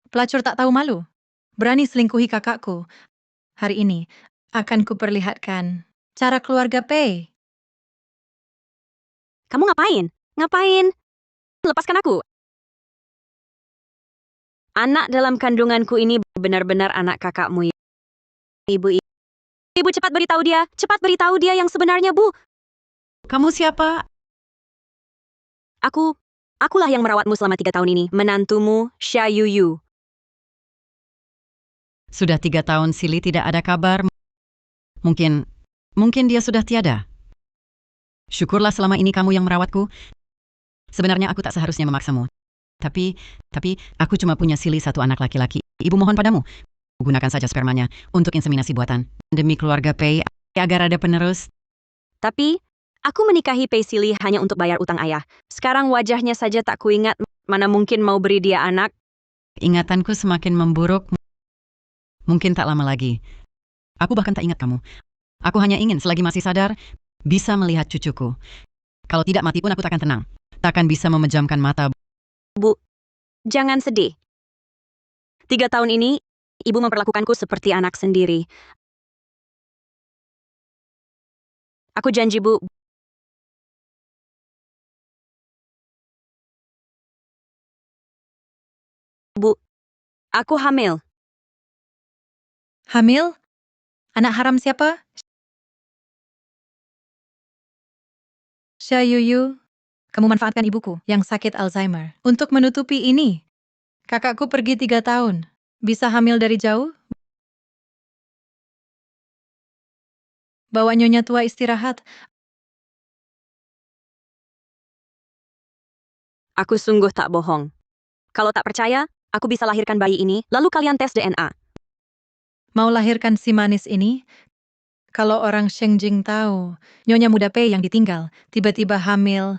Pelacur tak tahu malu. Berani selingkuhi kakakku. Hari ini akan kuperlihatkan cara keluarga Pei. Kamu ngapain? Ngapain? Lepaskan aku. Anak dalam kandunganku ini benar-benar anak kakakmu, Ibu. Ibu cepat beritahu dia. Cepat beritahu dia yang sebenarnya, Bu. Kamu siapa? Akulah yang merawatmu selama 3 tahun ini. Menantumu, Xia Yuyu. Sudah 3 tahun Sili tidak ada kabar. Mungkin dia sudah tiada. Syukurlah selama ini kamu yang merawatku. Sebenarnya aku tak seharusnya memaksamu. Tapi aku cuma punya Sili satu anak laki-laki. Ibu mohon padamu, gunakan saja spermanya untuk inseminasi buatan. Demi keluarga Pei, agar ada penerus. Tapi, aku menikahi Pei Sili hanya untuk bayar utang ayah. Sekarang wajahnya saja tak kuingat, mana mungkin mau beri dia anak. Ingatanku semakin memburuk. Mungkin tak lama lagi. Aku bahkan tak ingat kamu. Aku hanya ingin selagi masih sadar, bisa melihat cucuku. Kalau tidak mati pun aku takkan tenang. Takkan bisa memejamkan mata. Bu, jangan sedih. 3 tahun ini, Ibu memperlakukanku seperti anak sendiri. Aku janji, Bu. Bu, aku hamil. Hamil? Anak haram siapa? Xia Yuyu, kamu manfaatkan ibuku yang sakit Alzheimer untuk menutupi ini. Kakakku pergi 3 tahun. Bisa hamil dari jauh? Bawa nyonya tua istirahat. Aku sungguh tak bohong. Kalau tak percaya, aku bisa lahirkan bayi ini, lalu kalian tes DNA. Mau lahirkan si manis ini? Kalau orang Shengjing tahu, nyonya muda Pei yang ditinggal, tiba-tiba hamil,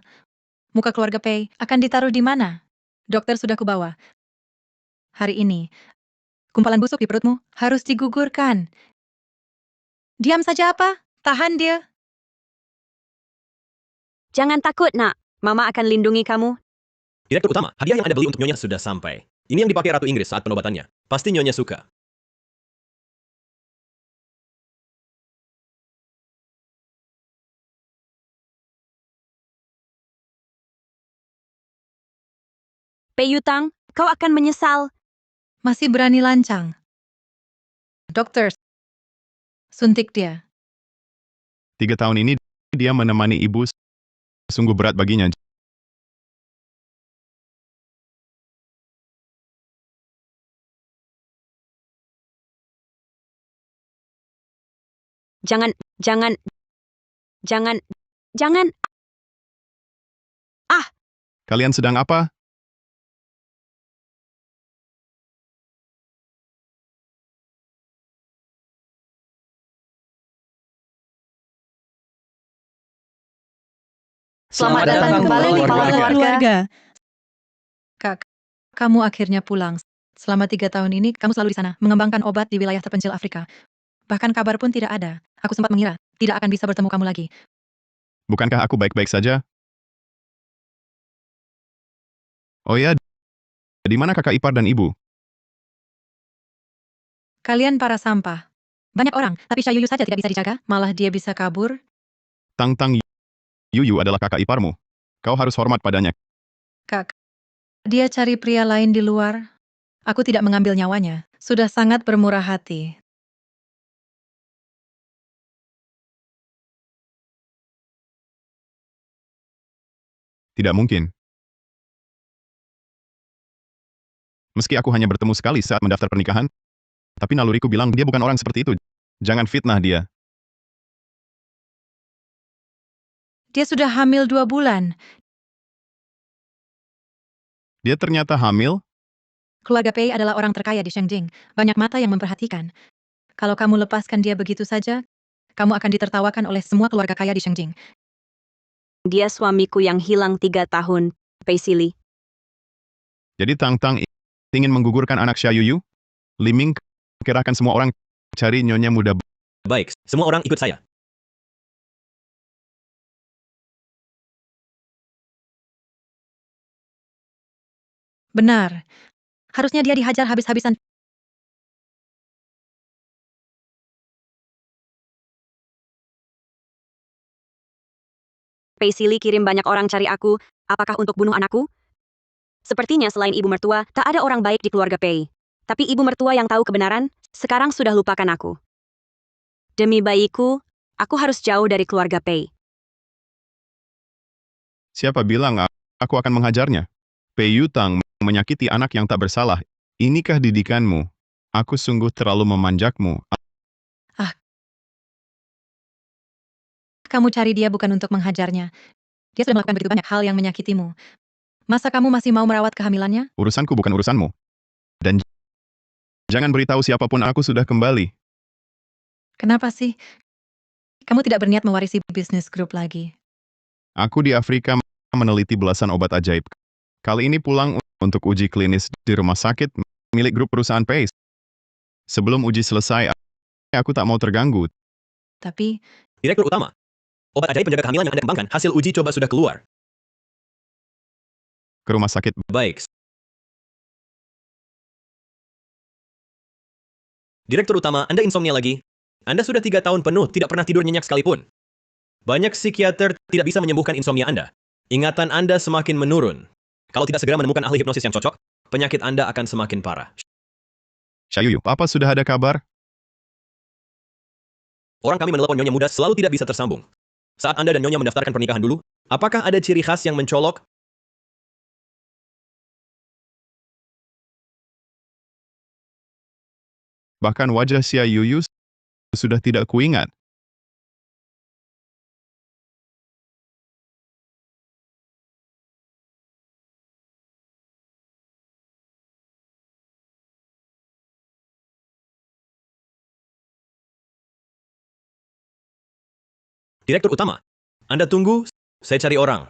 muka keluarga Pei akan ditaruh di mana? Dokter sudah kubawa. Hari ini, kumpalan busuk di perutmu harus digugurkan. Diam saja apa? Tahan dia. Jangan takut, Nak. Mama akan lindungi kamu. Direktur utama, hadiah yang Anda beli untuk Nyonya sudah sampai. Ini yang dipakai Ratu Inggris saat penobatannya. Pasti Nyonya suka. Pei Yutang, kau akan menyesal. Masih berani lancang. Dokter, suntik dia. 3 tahun ini dia menemani ibu, sungguh berat baginya. Jangan. Kalian sedang apa? Selamat datang kembali, kepala keluarga. Kak, kamu akhirnya pulang. Selama 3 tahun ini, kamu selalu di sana, mengembangkan obat di wilayah terpencil Afrika. Bahkan kabar pun tidak ada. Aku sempat mengira, tidak akan bisa bertemu kamu lagi. Bukankah aku baik-baik saja? Oh ya, di mana kakak ipar dan ibu? Kalian para sampah. Banyak orang, tapi Xia Yuyu saja tidak bisa dijaga, malah dia bisa kabur. Tang Tang Yuyu adalah kakak iparmu. Kau harus hormat padanya. Kak, dia cari pria lain di luar. Aku tidak mengambil nyawanya. Sudah sangat bermurah hati. Tidak mungkin. Meski aku hanya bertemu sekali saat mendaftar pernikahan, tapi naluriku bilang dia bukan orang seperti itu. Jangan fitnah dia. Dia sudah hamil 2 bulan. Dia ternyata hamil? Keluarga Pei adalah orang terkaya di Shengjing. Banyak mata yang memperhatikan. Kalau kamu lepaskan dia begitu saja, kamu akan ditertawakan oleh semua keluarga kaya di Shengjing. Dia suamiku yang hilang 3 tahun, Pei Sili. Jadi Tang Tang ingin menggugurkan anak Xia Yuyu? Liming, kerahkan semua orang cari nyonya muda. Baik, semua orang ikut saya. Benar. Harusnya dia dihajar habis-habisan. Pei Sili kirim banyak orang cari aku, apakah untuk bunuh anakku? Sepertinya selain ibu mertua, tak ada orang baik di keluarga Pei. Tapi ibu mertua yang tahu kebenaran, sekarang sudah lupakan aku. Demi bayiku, aku harus jauh dari keluarga Pei. Siapa bilang aku akan menghajarnya? Pei Yutang menyakiti anak yang tak bersalah. Inikah didikanmu? Aku sungguh terlalu memanjakmu. Kamu cari dia bukan untuk menghajarnya. Dia sudah melakukan begitu banyak hal yang menyakitimu. Masa kamu masih mau merawat kehamilannya? Urusanku bukan urusanmu. Dan jangan beritahu siapapun aku sudah kembali. Kenapa sih? Kamu tidak berniat mewarisi bisnis grup lagi. Aku di Afrika meneliti belasan obat ajaib. Kali ini pulang untuk uji klinis di rumah sakit milik grup perusahaan Pace. Sebelum uji selesai, aku tak mau terganggu. Tapi, Direktur Utama, obat ajaib penjaga kehamilan yang Anda kembangkan, hasil uji coba sudah keluar. Ke rumah sakit, Baik. Direktur Utama, Anda insomnia lagi. Anda sudah 3 tahun penuh tidak pernah tidur nyenyak sekalipun. Banyak psikiater tidak bisa menyembuhkan insomnia Anda. Ingatan Anda semakin menurun. Kalau tidak segera menemukan ahli hipnosis yang cocok, penyakit Anda akan semakin parah. Syayuyu, apa sudah ada kabar? Orang kami menelepon Nyonya Muda selalu tidak bisa tersambung. Saat Anda dan Nyonya mendaftarkan pernikahan dulu, apakah ada ciri khas yang mencolok? Bahkan wajah Syayuyu sudah tidak kuingat. Direktur Utama, Anda tunggu, saya cari orang.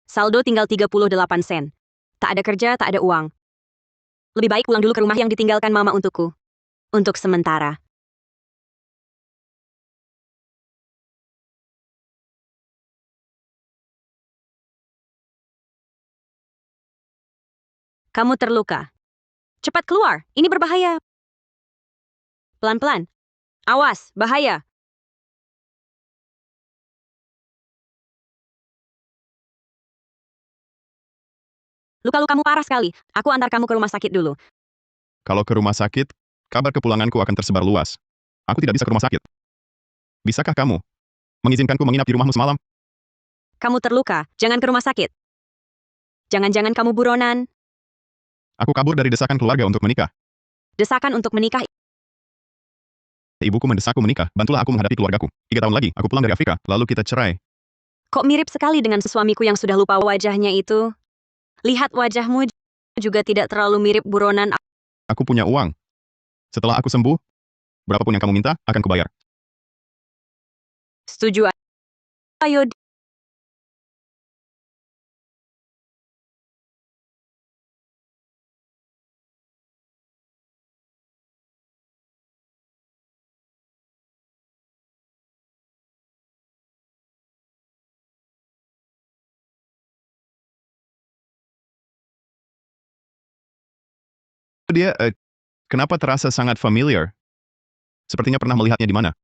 Saldo tinggal 38 sen. Tak ada kerja, tak ada uang. Lebih baik pulang dulu ke rumah yang ditinggalkan mama untukku. Untuk sementara. Kamu terluka. Cepat keluar, ini berbahaya. Pelan-pelan. Awas, bahaya. Luka-lukamu parah sekali. Aku antar kamu ke rumah sakit dulu. Kalau ke rumah sakit, kabar kepulanganku akan tersebar luas. Aku tidak bisa ke rumah sakit. Bisakah kamu mengizinkanku menginap di rumahmu semalam? Kamu terluka, jangan ke rumah sakit. Jangan-jangan kamu buronan. Aku kabur dari desakan keluarga untuk menikah. Desakan untuk menikah. Ibuku mendesakku menikah. Bantulah aku menghadapi keluargaku. 3 tahun lagi, aku pulang dari Afrika, lalu kita cerai. Kok mirip sekali dengan suamiku yang sudah lupa wajahnya itu? Lihat wajahmu juga tidak terlalu mirip buronan. Aku punya uang. Setelah aku sembuh, berapapun yang kamu minta, akan kubayar. Setuju. Ayo. Dia, kenapa terasa sangat familiar? Sepertinya pernah melihatnya di mana.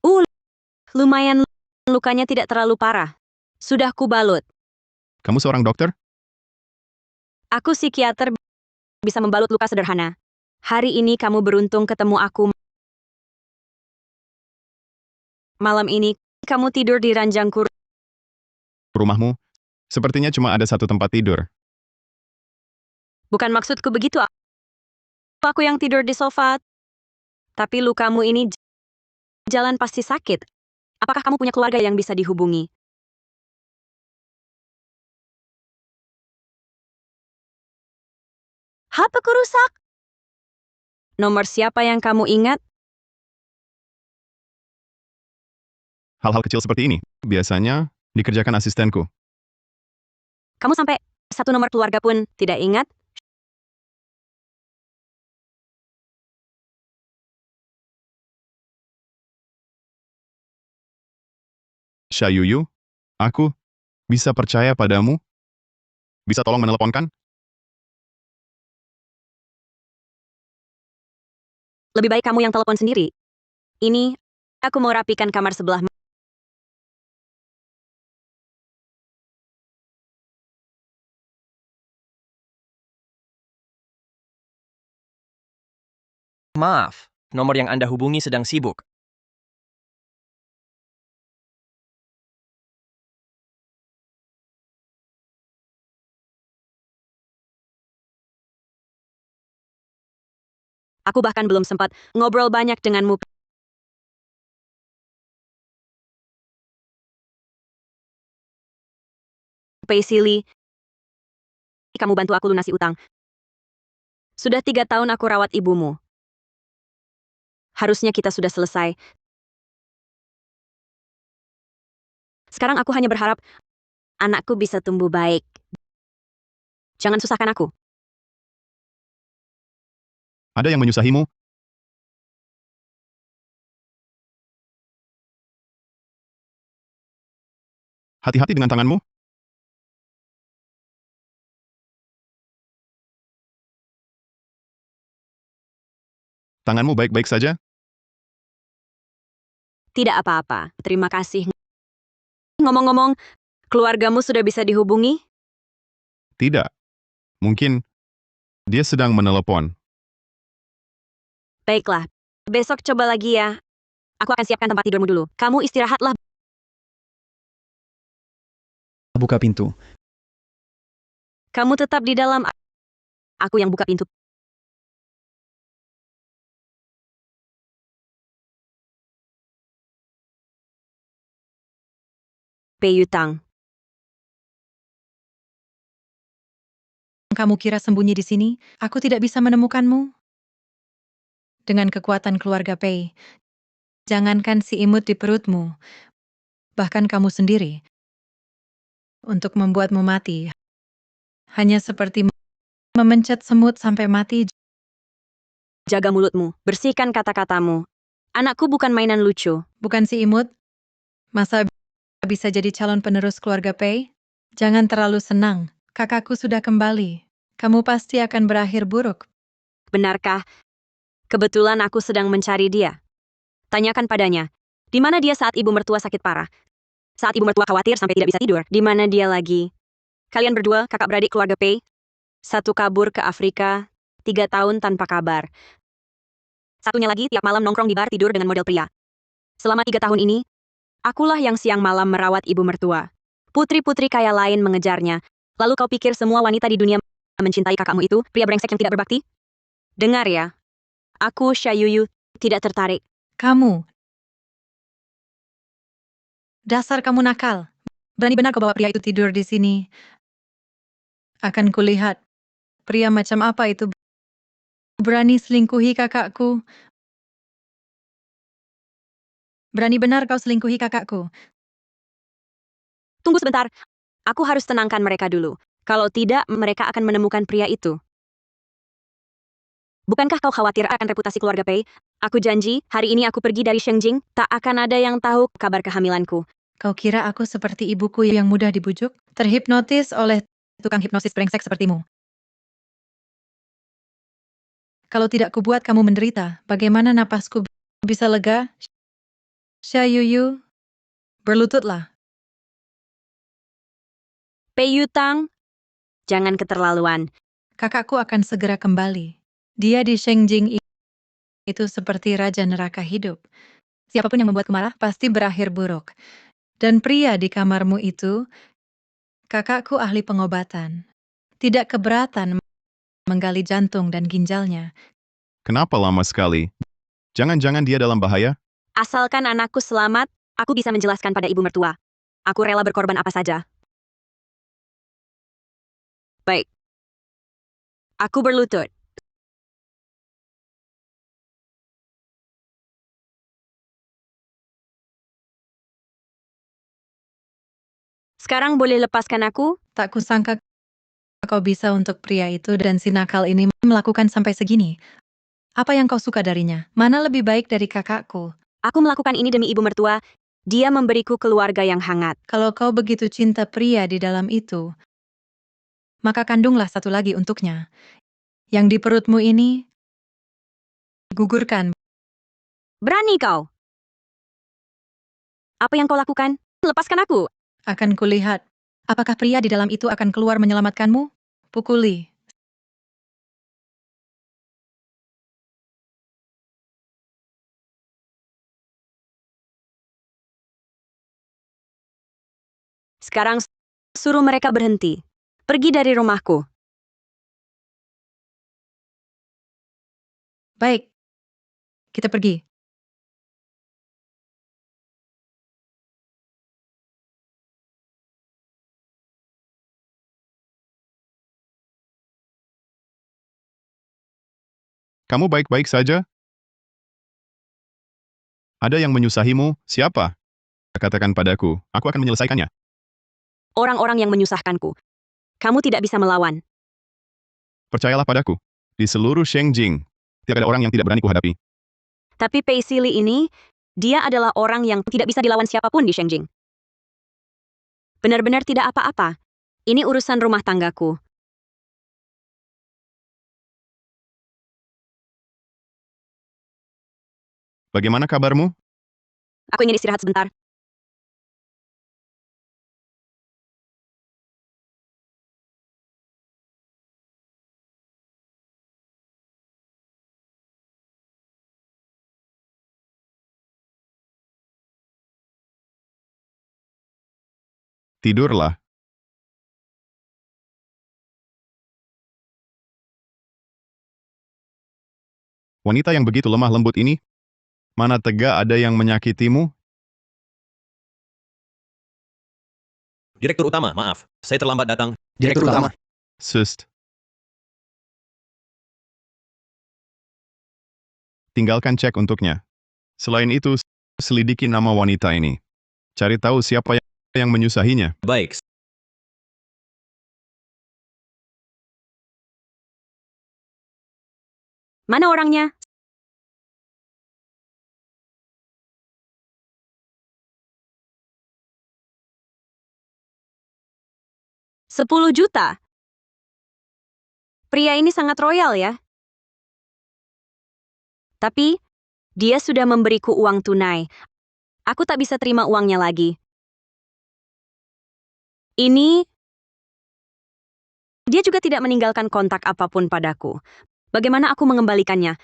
Uh, lumayan lukanya tidak terlalu parah. Sudah kubalut. Kamu seorang dokter? Aku psikiater bisa membalut luka sederhana. Hari ini kamu beruntung ketemu aku. Malam ini kamu tidur di ranjangku. Rumahmu? Sepertinya cuma ada satu tempat tidur. Bukan maksudku begitu. Aku yang tidur di sofa. Tapi lukamu ini jalan pasti sakit. Apakah kamu punya keluarga yang bisa dihubungi? HP-ku rusak. Nomor siapa yang kamu ingat? Hal-hal kecil seperti ini biasanya dikerjakan asistenku. Kamu sampai satu nomor keluarga pun tidak ingat? Syayuyu, aku bisa percaya padamu? Bisa tolong meneleponkan? Lebih baik kamu yang telepon sendiri. Ini, aku mau rapikan kamar sebelah. Maaf, nomor yang Anda hubungi sedang sibuk. Aku bahkan belum sempat ngobrol banyak denganmu. Paisili, kamu bantu aku lunasi utang. Sudah 3 tahun aku rawat ibumu. Harusnya kita sudah selesai. Sekarang aku hanya berharap anakku bisa tumbuh baik. Jangan susahkan aku. Ada yang menyusahimu? Hati-hati dengan tanganmu. Tanganmu baik-baik saja? Tidak apa-apa, terima kasih. Ngomong-ngomong, keluargamu sudah bisa dihubungi? Tidak. Mungkin dia sedang menelepon. Baiklah, besok coba lagi ya. Aku akan siapkan tempat tidurmu dulu. Kamu istirahatlah. Buka pintu. Kamu tetap di dalam. Aku yang buka pintu. Peyutang. Kamu kira sembunyi di sini? Aku tidak bisa menemukanmu. Dengan kekuatan keluarga Pei, jangankan si imut di perutmu, bahkan kamu sendiri, untuk membuatmu mati. Hanya seperti memencet semut sampai mati. Jaga mulutmu. Bersihkan kata-katamu. Anakku bukan mainan lucu. Bukan si imut? Masa bisa jadi calon penerus keluarga Pei? Jangan terlalu senang. Kakakku sudah kembali. Kamu pasti akan berakhir buruk. Benarkah? Kebetulan aku sedang mencari dia. Tanyakan padanya. Di mana dia saat ibu mertua sakit parah? Saat ibu mertua khawatir sampai tidak bisa tidur. Di mana dia lagi? Kalian berdua, kakak beradik keluarga Pei. Satu kabur ke Afrika. 3 tahun tanpa kabar. Satunya lagi tiap malam nongkrong di bar tidur dengan model pria. Selama 3 tahun ini, akulah yang siang malam merawat ibu mertua. Putri-putri kaya lain mengejarnya. Lalu kau pikir semua wanita di dunia mencintai kakakmu itu, pria brengsek yang tidak berbakti? Dengar ya. Aku, Syayuyu, tidak tertarik. Kamu. Dasar kamu nakal. Berani benar kau bawa pria itu tidur di sini. Akan kulihat. Pria macam apa itu berani selingkuhi kakakku. Berani benar kau selingkuhi kakakku. Tunggu sebentar. Aku harus tenangkan mereka dulu. Kalau tidak, mereka akan menemukan pria itu. Bukankah kau khawatir akan reputasi keluarga Pei? Aku janji, hari ini aku pergi dari Shengjing, tak akan ada yang tahu kabar kehamilanku. Kau kira aku seperti ibuku yang mudah dibujuk? Terhipnotis oleh tukang hipnosis brengsek sepertimu. Kalau tidak kubuat kamu menderita, bagaimana napasku bisa lega? Syayuyu, berlututlah. Pei Yutang, jangan keterlaluan. Kakakku akan segera kembali. Dia di Shengjing itu seperti raja neraka hidup. Siapapun yang membuatku marah pasti berakhir buruk. Dan pria di kamarmu itu, kakakku ahli pengobatan. Tidak keberatan menggali jantung dan ginjalnya. Kenapa lama sekali? Jangan-jangan dia dalam bahaya? Asalkan anakku selamat, aku bisa menjelaskan pada ibu mertua. Aku rela berkorban apa saja. Baik. Aku berlutut. Sekarang boleh lepaskan aku? Tak kusangka kau bisa untuk pria itu dan si nakal ini melakukan sampai segini. Apa yang kau suka darinya? Mana lebih baik dari kakakku? Aku melakukan ini demi ibu mertua. Dia memberiku keluarga yang hangat. Kalau kau begitu cinta pria di dalam itu, maka kandunglah satu lagi untuknya. Yang di perutmu ini, gugurkan. Berani kau? Apa yang kau lakukan? Lepaskan aku. Akan kulihat, apakah pria di dalam itu akan keluar menyelamatkanmu? Pukuli. Sekarang suruh mereka berhenti. Pergi dari rumahku. Baik, kita pergi. Kamu baik-baik saja? Ada yang menyusahimu? Siapa? Katakan padaku, aku akan menyelesaikannya. Orang-orang yang menyusahkanku. Kamu tidak bisa melawan. Percayalah padaku. Di seluruh Shengjing, tidak ada orang yang tidak berani kuhadapi. Tapi Pei Sili ini, dia adalah orang yang tidak bisa dilawan siapapun di Shengjing. Benar-benar tidak apa-apa. Ini urusan rumah tanggaku. Bagaimana kabarmu? Aku ingin istirahat sebentar. Tidurlah. Wanita yang begitu lemah lembut ini, mana tega ada yang menyakitimu? Direktur utama, maaf. Saya terlambat datang. Direktur utama. Sust. Tinggalkan cek untuknya. Selain itu, selidiki nama wanita ini. Cari tahu siapa yang menyusahinya. Baik. Mana orangnya? $10 juta. Pria ini sangat royal ya. Tapi, dia sudah memberiku uang tunai. Aku tak bisa terima uangnya lagi. Ini, dia juga tidak meninggalkan kontak apapun padaku. Bagaimana aku mengembalikannya?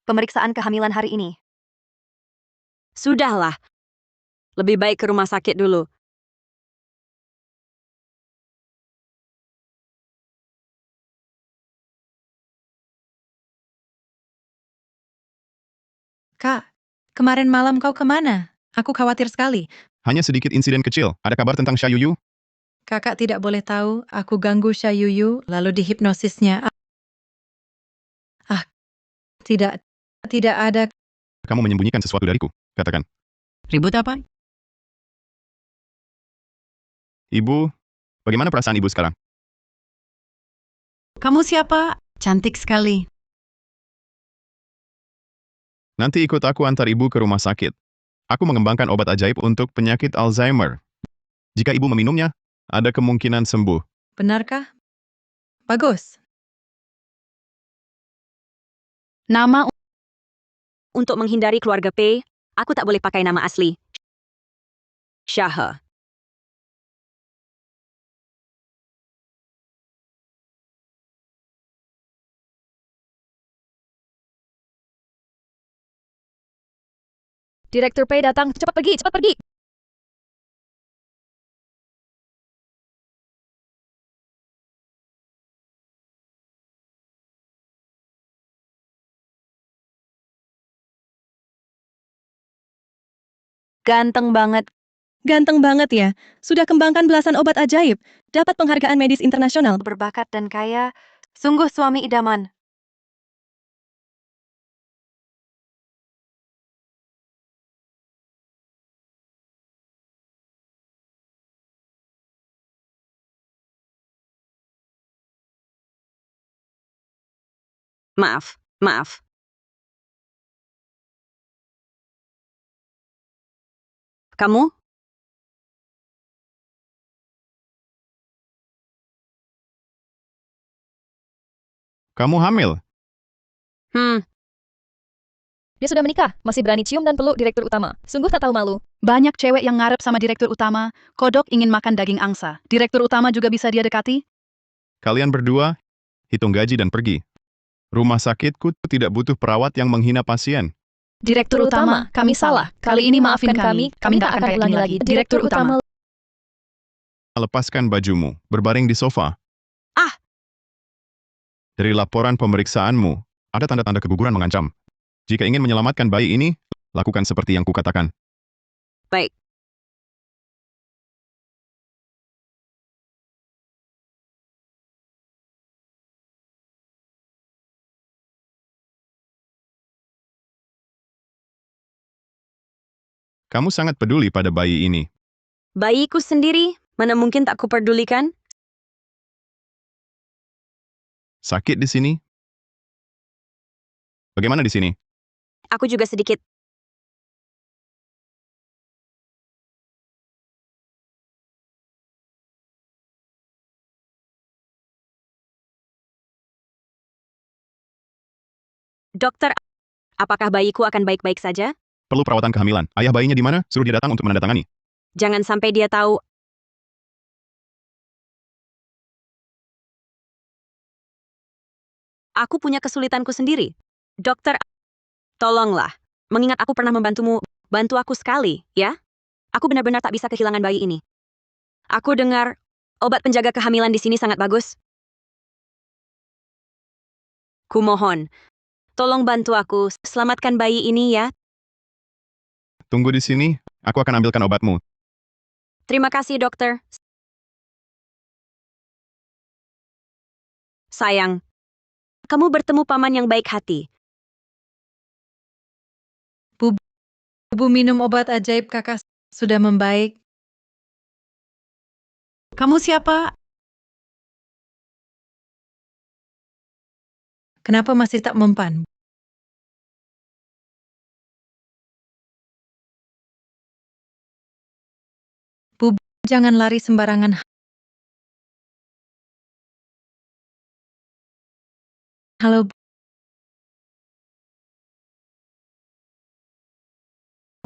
Pemeriksaan kehamilan hari ini. Sudahlah. Lebih baik ke rumah sakit dulu. Kak, kemarin malam kau kemana? Aku khawatir sekali. Hanya sedikit insiden kecil. Ada kabar tentang Xia Yuyu? Kakak tidak boleh tahu aku ganggu Shayuyu lalu dihipnosisnya. Ah, tidak ada. Kamu menyembunyikan sesuatu dariku. Katakan. Ribut apa? Ibu, bagaimana perasaan ibu sekarang? Kamu siapa? Cantik sekali. Nanti ikut aku antar ibu ke rumah sakit. Aku mengembangkan obat ajaib untuk penyakit Alzheimer. Jika ibu meminumnya, ada kemungkinan sembuh. Benarkah? Bagus. Nama Untuk menghindari keluarga Pei, aku tak boleh pakai nama asli. Shah. Direktur Pei datang. Cepat pergi, cepat pergi. Ganteng banget. Ganteng banget ya. Sudah kembangkan belasan obat ajaib. Dapat penghargaan medis internasional. Berbakat dan kaya. Sungguh suami idaman. Maaf, maaf. Kamu? Kamu hamil? Dia sudah menikah, masih berani cium dan peluk direktur utama. Sungguh tak tahu malu. Banyak cewek yang ngarep sama direktur utama. Kodok ingin makan daging angsa. Direktur utama juga bisa dia dekati. Kalian berdua, hitung gaji dan pergi. Rumah sakitku tidak butuh perawat yang menghina pasien. Direktur utama, kami salah. Kali ini maafkan kami tak akan ulangi lagi. Direktur utama. Lepaskan bajumu, berbaring di sofa. Ah! Dari laporan pemeriksaanmu, ada tanda-tanda keguguran mengancam. Jika ingin menyelamatkan bayi ini, lakukan seperti yang kukatakan. Baik. Kamu sangat peduli pada bayi ini. Bayiku sendiri, mana mungkin tak kuperdulikan? Sakit di sini? Bagaimana di sini? Aku juga sedikit. Dokter, apakah bayiku akan baik-baik saja? Perlu perawatan kehamilan. Ayah bayinya di mana? Suruh dia datang untuk menandatangani. Jangan sampai dia tahu. Aku punya kesulitanku sendiri. Dokter, tolonglah. Mengingat aku pernah membantumu, bantu aku sekali, ya? Aku benar-benar tak bisa kehilangan bayi ini. Aku dengar obat penjaga kehamilan di sini sangat bagus. Kumohon, tolong bantu aku, selamatkan bayi ini ya. Tunggu di sini, aku akan ambilkan obatmu. Terima kasih, dokter. Sayang, kamu bertemu paman yang baik hati. Ibu minum obat ajaib kakak sudah membaik. Kamu siapa? Kenapa masih tak mempan? Bu, jangan lari sembarangan. Halo,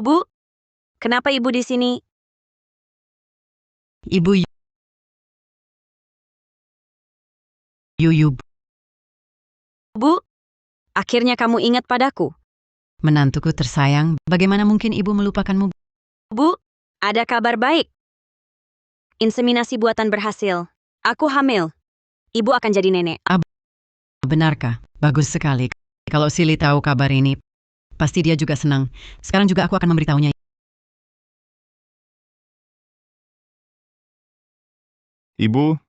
Bu, kenapa ibu di sini? Ibu Yuyu, Bu, akhirnya kamu ingat padaku. menantuku tersayang. Bagaimana mungkin ibu melupakanmu? Bu, ada kabar baik. Inseminasi buatan berhasil. Aku hamil. Ibu akan jadi nenek. Benarkah? Bagus sekali. Kalau Silly tahu kabar ini, pasti dia juga senang. Sekarang juga aku akan memberitahunya. Ibu,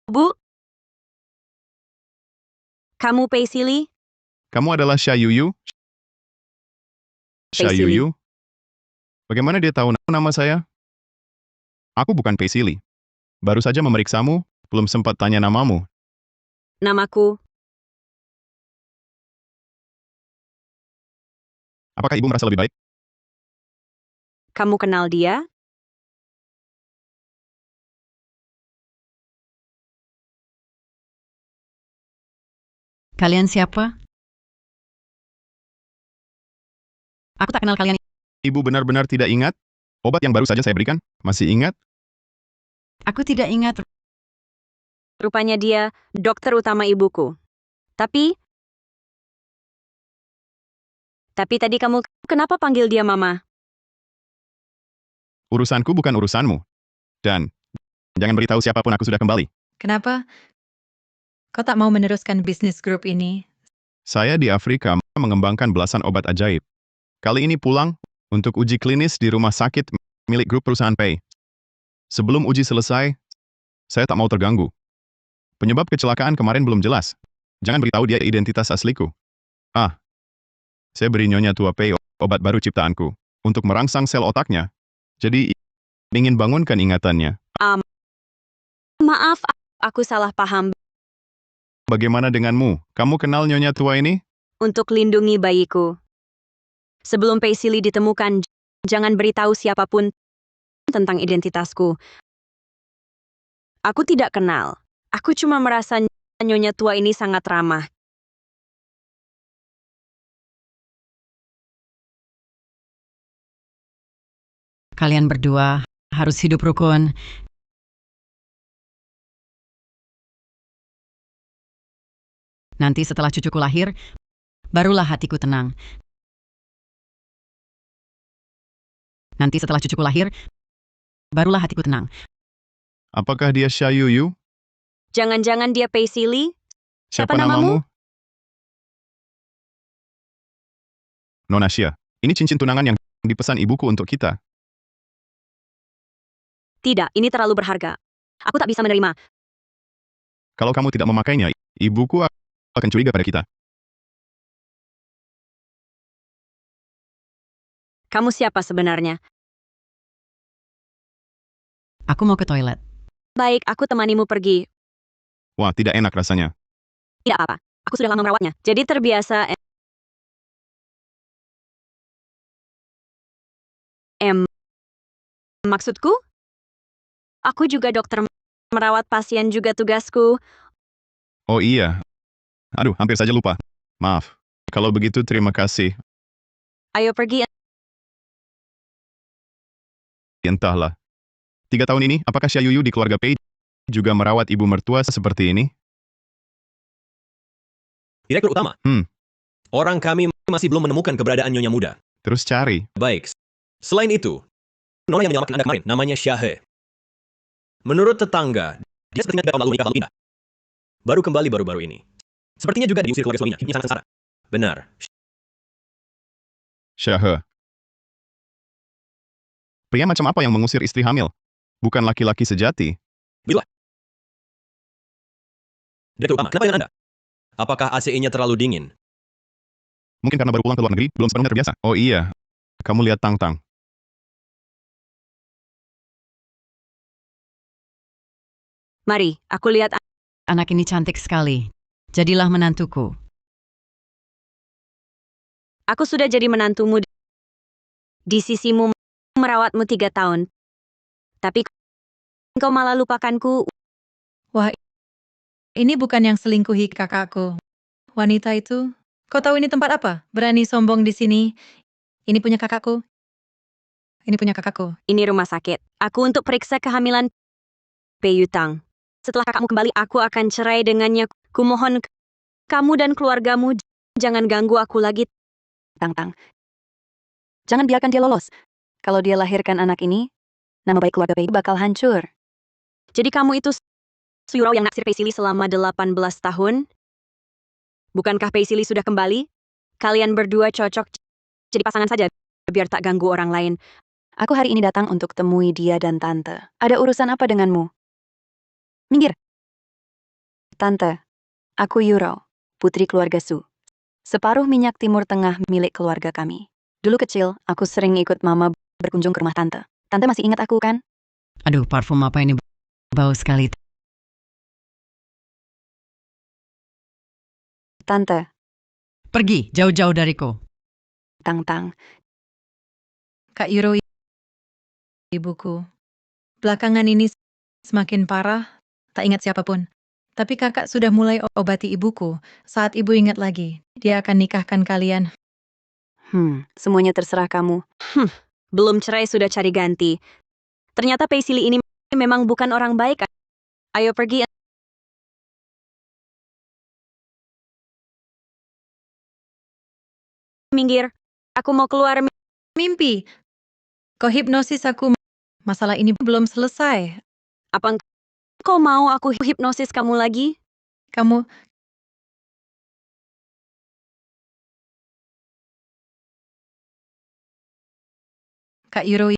Bu, kamu Pei Silly? kamu adalah Xia Yuyu? Xia Pei Silly. Yuyu? Bagaimana dia tahu nama saya? Aku bukan Pei Silly. Baru saja memeriksamu, belum sempat tanya namamu. Namaku. Apakah ibu merasa lebih baik? Kamu kenal dia? Kalian siapa? Aku tak kenal kalian. Ibu benar-benar tidak ingat? Obat yang baru saja saya berikan? Masih ingat? Aku tidak ingat. Rupanya dia dokter utama ibuku. Tapi tadi kamu kenapa panggil dia mama? Urusanku bukan urusanmu. Dan, jangan beritahu siapapun aku sudah kembali. kenapa? Kau tak mau meneruskan bisnis grup ini? Saya di Afrika mengembangkan belasan obat ajaib. Kali ini pulang untuk uji klinis di rumah sakit milik grup perusahaan Pei. Sebelum uji selesai, saya tak mau terganggu. Penyebab kecelakaan kemarin belum jelas. Jangan beritahu dia identitas asliku. Saya beri Nyonya Tua Pei obat baru ciptaanku untuk merangsang sel otaknya. Jadi, ingin bangunkan ingatannya. Maaf, aku salah paham. bagaimana denganmu? Kamu kenal nyonya tua ini? Untuk lindungi bayiku. Sebelum Paisley ditemukan, jangan beritahu siapapun tentang identitasku. Aku tidak kenal. Aku cuma merasa nyonya tua ini sangat ramah. Kalian berdua harus hidup rukun. Nanti setelah cucuku lahir, barulah hatiku tenang. Nanti setelah cucuku lahir, barulah hatiku tenang. Apakah dia Xia Yuyu? Jangan-jangan dia Paisley? Siapa namamu? Nona Xia, ini cincin tunangan yang dipesan ibuku untuk kita. Tidak, ini terlalu berharga. Aku tak bisa menerima. Kalau kamu tidak memakainya, ibuku akan curiga pada kita. Kamu siapa sebenarnya? Aku mau ke toilet. Baik, aku temanimu pergi. Wah, tidak enak rasanya. Tidak apa-apa. Aku sudah lama merawatnya. Jadi terbiasa. Maksudku? Aku juga dokter, merawat pasien juga tugasku. Oh iya. Aduh, hampir saja lupa. Maaf. Kalau begitu, terima kasih. Ayo pergi. Entahlah. 3 tahun ini, apakah Xia Yuyu di keluarga Pei juga merawat ibu mertua seperti ini? Direktur utama. Hmm. Orang kami masih belum menemukan keberadaan nyonya muda. Terus cari. Baik. Selain itu, nona yang menyelamatkan Anda kemarin, namanya Xia He. Menurut tetangga, dia sepertinya 3 tahun lalu menikah lalu pindah. Baru kembali baru-baru ini. Sepertinya juga diusir keluarga suaminya, hidupnya sangat sengsara. Benar. Xia He. Pria macam apa yang mengusir istri hamil? Bukan laki-laki sejati. Direktur utama, kenapa dengan Anda? Apakah AC-nya terlalu dingin? Mungkin karena baru pulang ke luar negeri, belum sepenuhnya terbiasa. Oh iya. Kamu lihat Tang Tang. Mari, aku lihat. Anak ini cantik sekali. Jadilah menantuku. Aku sudah jadi menantumu di sisimu, merawatmu 3 tahun. Tapi kau malah lupakanku. Wah, ini bukan yang selingkuhi kakakku. Wanita itu, kau tahu ini tempat apa? Berani sombong di sini. Ini punya kakakku. Ini punya kakakku. Ini rumah sakit. Aku untuk periksa kehamilan Peiyutang. Setelah kakakmu kembali, aku akan cerai dengannya. Kumohon kamu dan keluargamu jangan ganggu aku lagi. Tang Tang. Jangan biarkan dia lolos. Kalau dia lahirkan anak ini, nama baik keluarga Pei bakal hancur. Jadi kamu itu Suyurao yang naksir Paisley selama 18 tahun? Bukankah Paisley sudah kembali? Kalian berdua cocok jadi pasangan saja, biar tak ganggu orang lain. Aku hari ini datang untuk temui dia dan Tante. Ada urusan apa denganmu? Minggir. Tante, aku Yuro, putri keluarga Su. Separuh minyak Timur Tengah milik keluarga kami. Dulu kecil, aku sering ikut mama berkunjung ke rumah Tante. Tante masih ingat aku kan? Aduh, parfum apa ini? Bau sekali. Tante, Pergi, jauh-jauh dariku. Tang Tang. Kak Yuro, ibuku. Belakangan ini semakin parah, tak ingat siapapun. Tapi kakak sudah mulai obati ibuku. Saat ibu ingat lagi, dia akan nikahkan kalian. Semuanya terserah kamu. Belum cerai sudah cari ganti. Ternyata Paisley ini memang bukan orang baik. Ayo pergi. Minggir. Aku mau keluar. Mimpi. Kau hipnosis aku. Masalah ini belum selesai. Apa kau mau aku hipnosis kamu lagi? Kamu... Kak Yuro,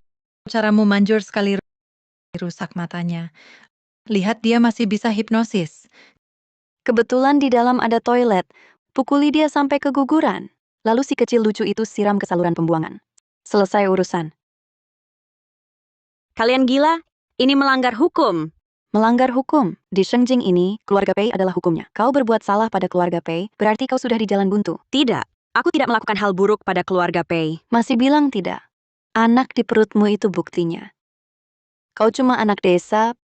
caramu manjur sekali, rusak matanya. Lihat, dia masih bisa hipnosis. Kebetulan di dalam ada toilet. Pukuli dia sampai keguguran. Lalu si kecil lucu itu siram ke saluran pembuangan. Selesai urusan. Kalian gila? Ini melanggar hukum. Melanggar hukum. Di Shengjing ini, keluarga Pei adalah hukumnya. Kau berbuat salah pada keluarga Pei, berarti kau sudah di jalan buntu. Tidak, aku tidak melakukan hal buruk pada keluarga Pei. Masih bilang tidak. Anak di perutmu itu buktinya. Kau cuma anak desa,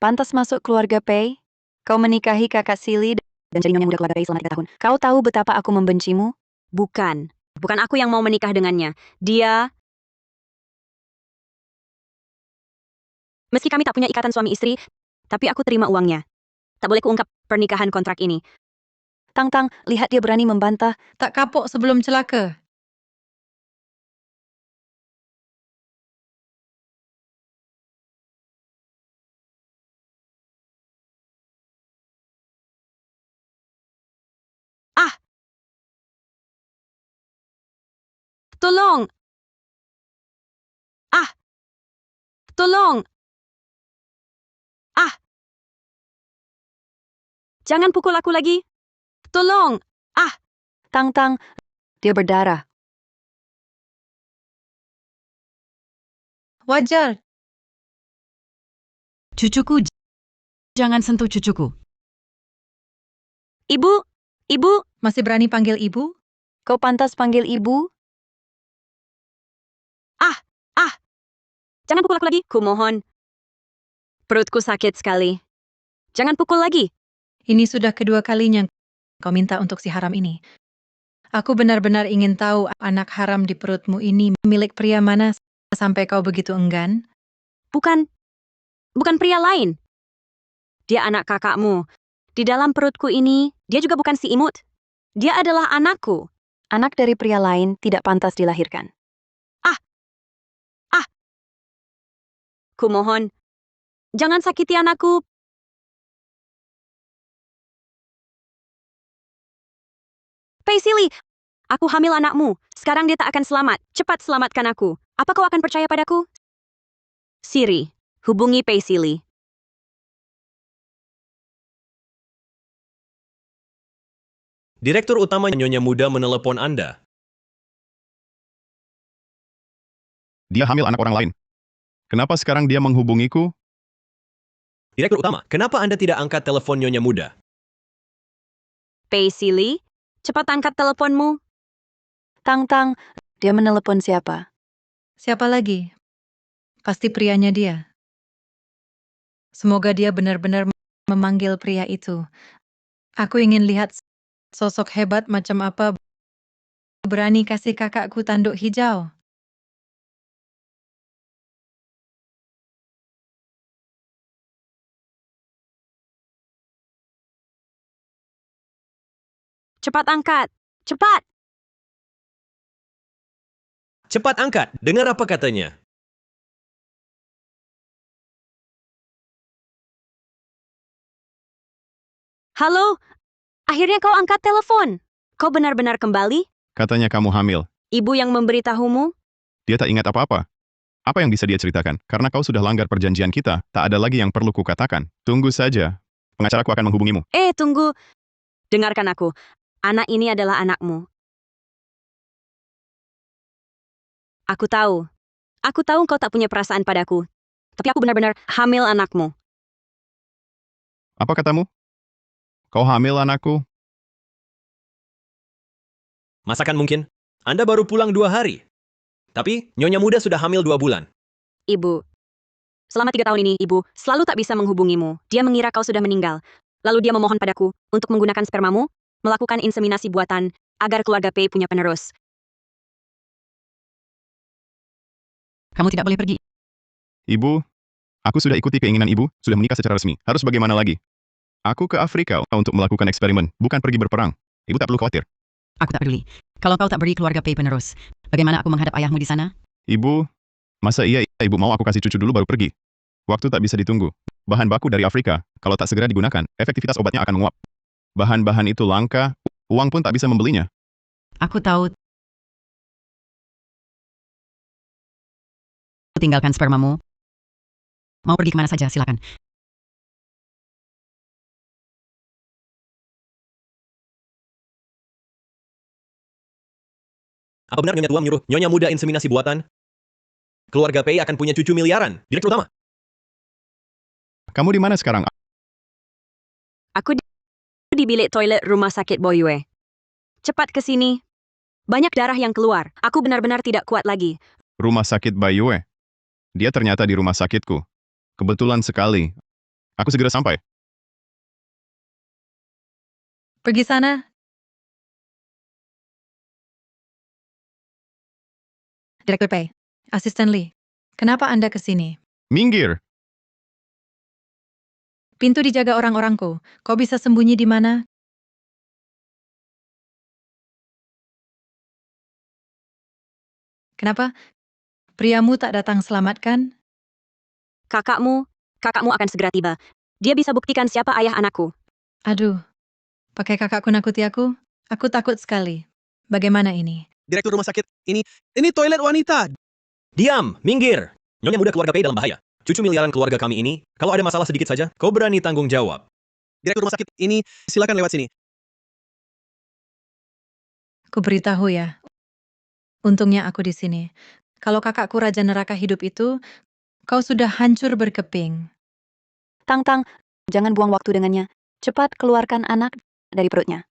pantas masuk keluarga Pei. Kau menikahi kakak Sili dan jadi nyonya muda keluarga Pei selama 3 tahun. Kau tahu betapa aku membencimu? Bukan aku yang mau menikah dengannya. Dia... Meski kami tak punya ikatan suami istri, tapi aku terima uangnya. Tak boleh kuungkap pernikahan kontrak ini. Tang, lihat dia berani membantah. Tak kapok sebelum celaka. Tolong! Tolong! Jangan pukul aku lagi. Tolong! Tang, dia berdarah. Wajar. Cucuku, jangan sentuh cucuku. Ibu! Masih berani panggil ibu? Kau pantas panggil ibu? Jangan pukul aku lagi, kumohon. Perutku sakit sekali. Jangan pukul lagi. Ini sudah kedua kalinya kau minta untuk si haram ini. Aku benar-benar ingin tahu anak haram di perutmu ini milik pria mana sampai kau begitu enggan? Bukan pria lain. Dia anak kakakmu. Di dalam perutku ini, dia juga bukan si imut. Dia adalah anakku. Anak dari pria lain tidak pantas dilahirkan. Kumohon, jangan sakiti anakku. Pei Sili, aku hamil anakmu. Sekarang dia tak akan selamat. Cepat selamatkan aku. Apa kau akan percaya padaku? Siri, hubungi Pei Sili. Direktur utama Nyonya Muda menelepon Anda. Dia hamil anak orang lain. Kenapa sekarang dia menghubungiku? Direktur utama, kenapa Anda tidak angkat telepon Nyonya Muda? Pei Sili, cepat angkat teleponmu. Tang, dia menelepon siapa? Siapa lagi? Pasti prianya dia. Semoga dia benar-benar memanggil pria itu. Aku ingin lihat sosok hebat macam apa berani kasih kakakku tanduk hijau. Cepat angkat. Cepat. Cepat angkat, dengar apa katanya. Halo, akhirnya kau angkat telepon. Kau benar-benar kembali? Katanya kamu hamil. Ibu yang memberitahumu? Dia tak ingat apa-apa. Apa yang bisa dia ceritakan? Karena kau sudah langgar perjanjian kita, tak ada lagi yang perlu kukatakan. Tunggu saja. Pengacaraku akan menghubungimu. Tunggu. Dengarkan aku. Anak ini adalah anakmu. Aku tahu. Aku tahu kau tak punya perasaan padaku. Tapi aku benar-benar hamil anakmu. Apa katamu? Kau hamil anakku? Masakan mungkin? Anda baru pulang 2 hari. Tapi Nyonya Muda sudah hamil 2 bulan. Ibu. Selama 3 tahun ini, ibu selalu tak bisa menghubungimu. Dia mengira kau sudah meninggal. Lalu dia memohon padaku untuk menggunakan spermamu, melakukan inseminasi buatan, agar keluarga Pei punya penerus. Kamu tidak boleh pergi. Ibu, aku sudah ikuti keinginan ibu, sudah menikah secara resmi. Harus bagaimana lagi? Aku ke Afrika untuk melakukan eksperimen, bukan pergi berperang. Ibu tak perlu khawatir. Aku tak peduli. Kalau kau tak beri keluarga Pei penerus, bagaimana aku menghadap ayahmu di sana? Ibu, masa iya ibu mau aku kasih cucu dulu baru pergi? Waktu tak bisa ditunggu. Bahan baku dari Afrika, kalau tak segera digunakan, efektivitas obatnya akan menguap. Bahan-bahan itu langka, uang pun tak bisa membelinya. Aku tahu. Tinggalkan spermamu. Mau pergi kemana saja, silakan. Apa benar Nyonya Tua menyuruh Nyonya Muda inseminasi buatan? Keluarga Pei akan punya cucu miliaran. Direktur utama. Kamu di mana sekarang? Aku di bilik toilet rumah sakit Boyue. Cepat ke sini. Banyak darah yang keluar. Aku benar-benar tidak kuat lagi. Rumah sakit Bayue. Dia ternyata di rumah sakitku. Kebetulan sekali. Aku segera sampai. Pergi sana. Direktur Pei, Asisten Lee, kenapa Anda ke sini? Minggir! Pintu dijaga orang-orangku. Kau bisa sembunyi di mana? Kenapa? Priamu tak datang selamatkan? Kakakmu akan segera tiba. Dia bisa buktikan siapa ayah anakku. Aduh, pakai kakakku nakuti aku? Aku takut sekali. Bagaimana ini? Direktur rumah sakit, ini toilet wanita. Diam, minggir. Nyonya muda keluarga Pei dalam bahaya. Cucu miliaran keluarga kami ini, kalau ada masalah sedikit saja, kau berani tanggung jawab. Direktur rumah sakit, silakan lewat sini. Ku beritahu ya. Untungnya aku di sini. Kalau kakakku Raja Neraka hidup itu, kau sudah hancur berkeping. Tang, jangan buang waktu dengannya. Cepat keluarkan anak dari perutnya.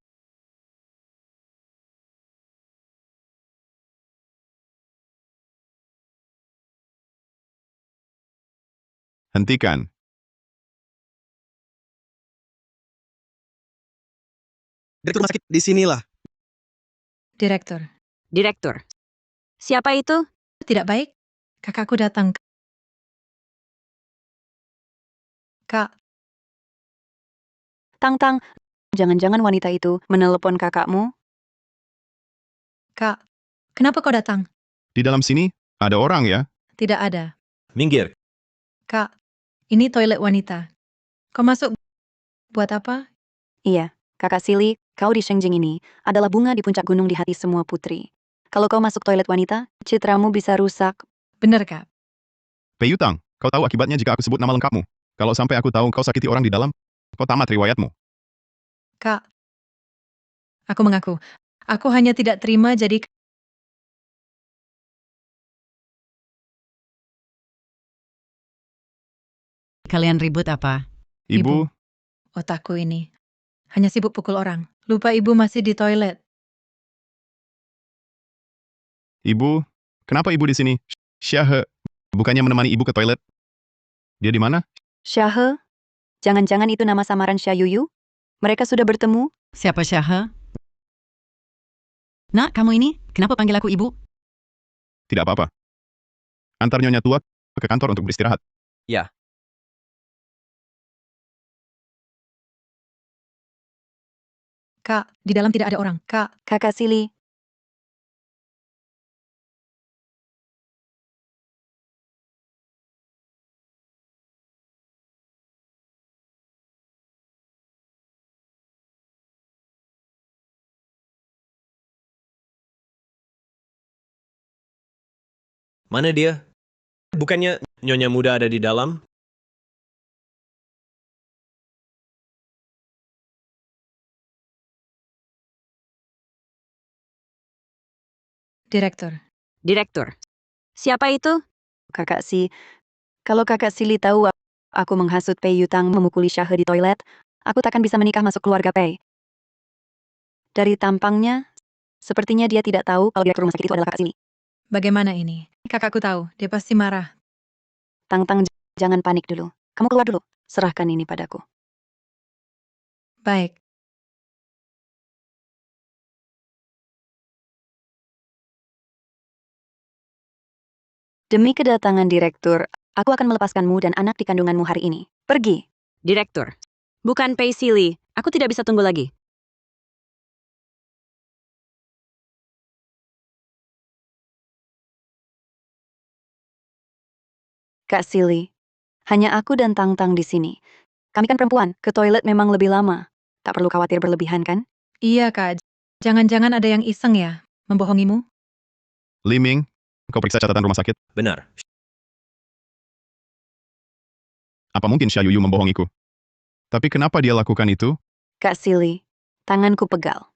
Hentikan. Direktur rumah sakit, di sinilah. Direktur. Siapa itu? Tidak baik? Kakakku datang. Kak, Tang, jangan-jangan wanita itu menelepon kakakmu? Kak, kenapa kau datang? Di dalam sini, ada orang ya? Tidak ada. Minggir. Kak, ini toilet wanita. Kau masuk buat apa? Iya, kakak Silly, kau di Shengjing ini adalah bunga di puncak gunung di hati semua putri. Kalau kau masuk toilet wanita, citramu bisa rusak. Benar, Kak. Pei Yutang, kau tahu akibatnya jika aku sebut nama lengkapmu. Kalau sampai aku tahu kau sakiti orang di dalam, kau tamat riwayatmu. Kak, aku mengaku. Aku hanya tidak terima jadi Kalian ribut apa? Ibu, otakku ini. Hanya sibuk pukul orang. Lupa ibu masih di toilet. ibu, kenapa ibu di sini? Syahe, bukannya menemani ibu ke toilet? Dia di mana? Syahe? Jangan-jangan itu nama samaran Syayuyu? Mereka sudah bertemu? Siapa Syaha? Nak, kamu ini? Kenapa panggil aku ibu? Tidak apa-apa. Antar nyonya tua ke kantor untuk beristirahat. Ya. Kak, di dalam tidak ada orang. Kak, Kakak Silly, Mana dia? Bukannya nyonya muda ada di dalam? Direktur. Siapa itu? kakak Si. Kalau kakak Silly tahu aku menghasut Pei Yutang memukuli Syahe di toilet, aku takkan bisa menikah masuk keluarga Pei. Dari tampangnya, sepertinya dia tidak tahu kalau direktur rumah sakit itu adalah kakak Silly. bagaimana ini? Kakakku tahu, dia pasti marah. Tang, jangan panik dulu. Kamu keluar dulu. Serahkan ini padaku. Baik. Demi kedatangan direktur, aku akan melepaskanmu dan anak di kandunganmu hari ini. Pergi. Direktur. Bukan Pei Silly. Aku tidak bisa tunggu lagi. Kak Silly, hanya aku dan Tang di sini. Kami kan perempuan, ke toilet memang lebih lama. Tak perlu khawatir berlebihan kan? Iya, Kak. Jangan-jangan ada yang iseng ya? Membohongimu? Li Ming, kau periksa catatan rumah sakit. Benar. Apa mungkin Xia Yuyu membohongiku? Tapi kenapa dia lakukan itu? Kak Silly, tanganku pegal.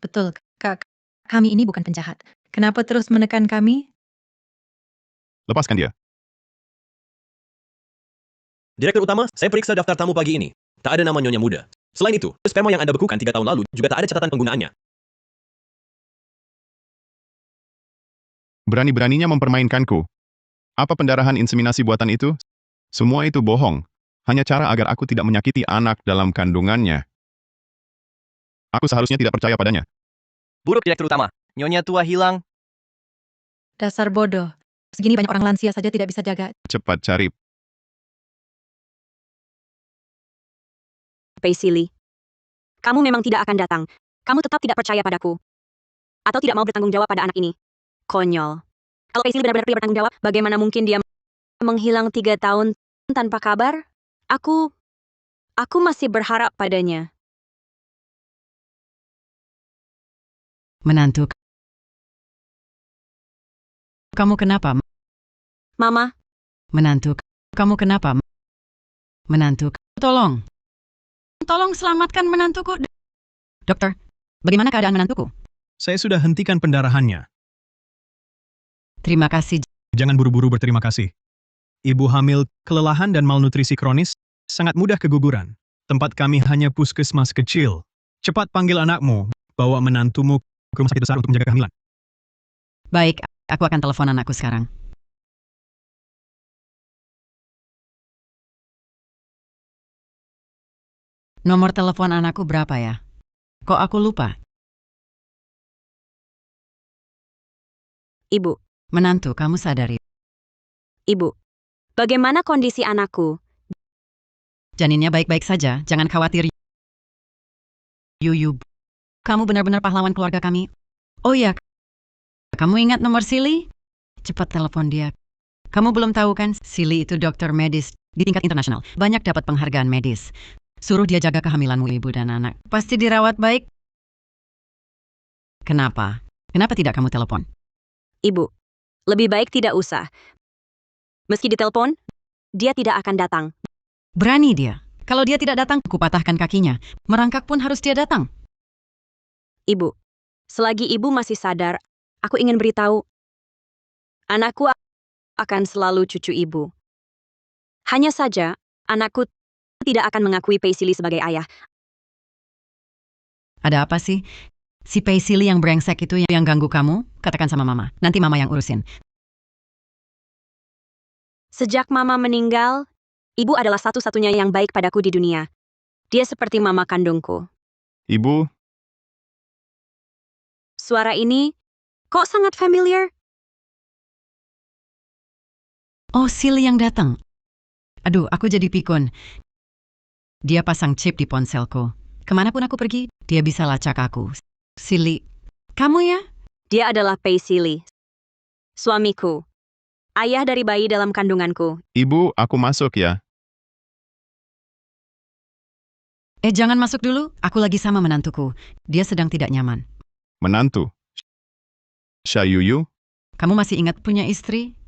Betul, Kak. Kami ini bukan penjahat. Kenapa terus menekan kami? Lepaskan dia. Direktur utama, saya periksa daftar tamu pagi ini. Tak ada nama Nyonya Muda. Selain itu, sperma yang Anda bekukan 3 tahun lalu juga tak ada catatan penggunaannya. Berani-beraninya mempermainkanku. Apa pendarahan inseminasi buatan itu? Semua itu bohong. Hanya cara agar aku tidak menyakiti anak dalam kandungannya. Aku seharusnya tidak percaya padanya. Buruk Direktur Utama. Nyonya tua hilang. Dasar bodoh. Segini banyak orang lansia saja tidak bisa jaga. Cepat cari. Paisley. Kamu memang tidak akan datang. Kamu tetap tidak percaya padaku. Atau tidak mau bertanggung jawab pada anak ini. Konyol. Kalau Paisley benar-benar pria bertanggung jawab, bagaimana mungkin dia menghilang 3 tahun tanpa kabar? Aku masih berharap padanya. Menantu. Kamu kenapa? Mama, Menantu. Kamu kenapa? Menantu. Tolong. Tolong selamatkan menantuku. Dokter, bagaimana keadaan menantuku? Saya sudah hentikan pendarahannya. Terima kasih. Jangan buru-buru berterima kasih. Ibu hamil, kelelahan dan malnutrisi kronis, sangat mudah keguguran. Tempat kami hanya puskesmas kecil. Cepat panggil anakmu, bawa menantumu ke rumah sakit besar untuk menjaga kehamilan. Baik, aku akan telepon anakku sekarang. Nomor telepon anakku berapa ya? Kok aku lupa? Ibu, Menantu, kamu sadari. Ibu. Bagaimana kondisi anakku? Janinnya baik-baik saja, jangan khawatir. Yuyu, kamu benar-benar pahlawan keluarga kami. Oh ya, kamu ingat nomor Silly? Cepat telepon dia. Kamu belum tahu kan, Silly itu dokter medis di tingkat internasional. Banyak dapat penghargaan medis. Suruh dia jaga kehamilanmu ibu dan anak. Pasti dirawat baik. Kenapa? Kenapa tidak kamu telepon? Ibu, lebih baik tidak usah. Meski ditelepon, dia tidak akan datang. Berani dia. Kalau dia tidak datang, aku patahkan kakinya. Merangkak pun harus dia datang. Ibu, selagi ibu masih sadar, aku ingin beritahu, anakku akan selalu cucu ibu. Hanya saja, anakku tidak akan mengakui Paisley sebagai ayah. Ada apa sih? Si Paisley yang brengsek itu yang ganggu kamu? Katakan sama mama. Nanti mama yang urusin. Sejak mama meninggal, ibu adalah satu-satunya yang baik padaku di dunia. Dia seperti mama kandungku. Ibu, Suara ini, kok sangat familiar? Oh, Silly yang datang. Aduh, aku jadi pikun. Dia pasang chip di ponselku. Kemanapun aku pergi, dia bisa lacak aku. Silly, kamu ya? Dia adalah Paisley, suamiku. Ayah dari bayi dalam kandunganku. ibu, aku masuk ya. Jangan masuk dulu. Aku lagi sama menantuku. Dia sedang tidak nyaman. Menantu. Syayuyu, Kamu masih ingat punya istri?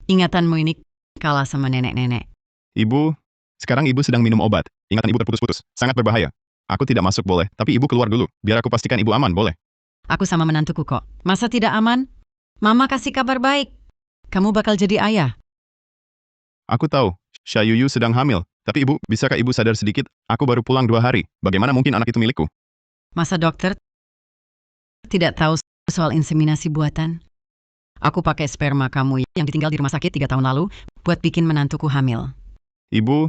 Ingatanmu ini kalah sama nenek-nenek. ibu, sekarang ibu sedang minum obat. Ingatan ibu terputus-putus. Sangat berbahaya. Aku tidak masuk boleh, tapi ibu keluar dulu. Biar aku pastikan ibu aman, boleh? Aku sama menantuku kok. Masa tidak aman? Mama kasih kabar baik. Kamu bakal jadi ayah. Aku tahu, Syayuyu sedang hamil. Tapi ibu, bisakah ibu sadar sedikit? Aku baru pulang 2 hari. Bagaimana mungkin anak itu milikku? Masa dokter tidak tahu soal inseminasi buatan? Aku pakai sperma kamu yang ditinggal di rumah sakit 3 tahun lalu buat bikin menantuku hamil. Ibu,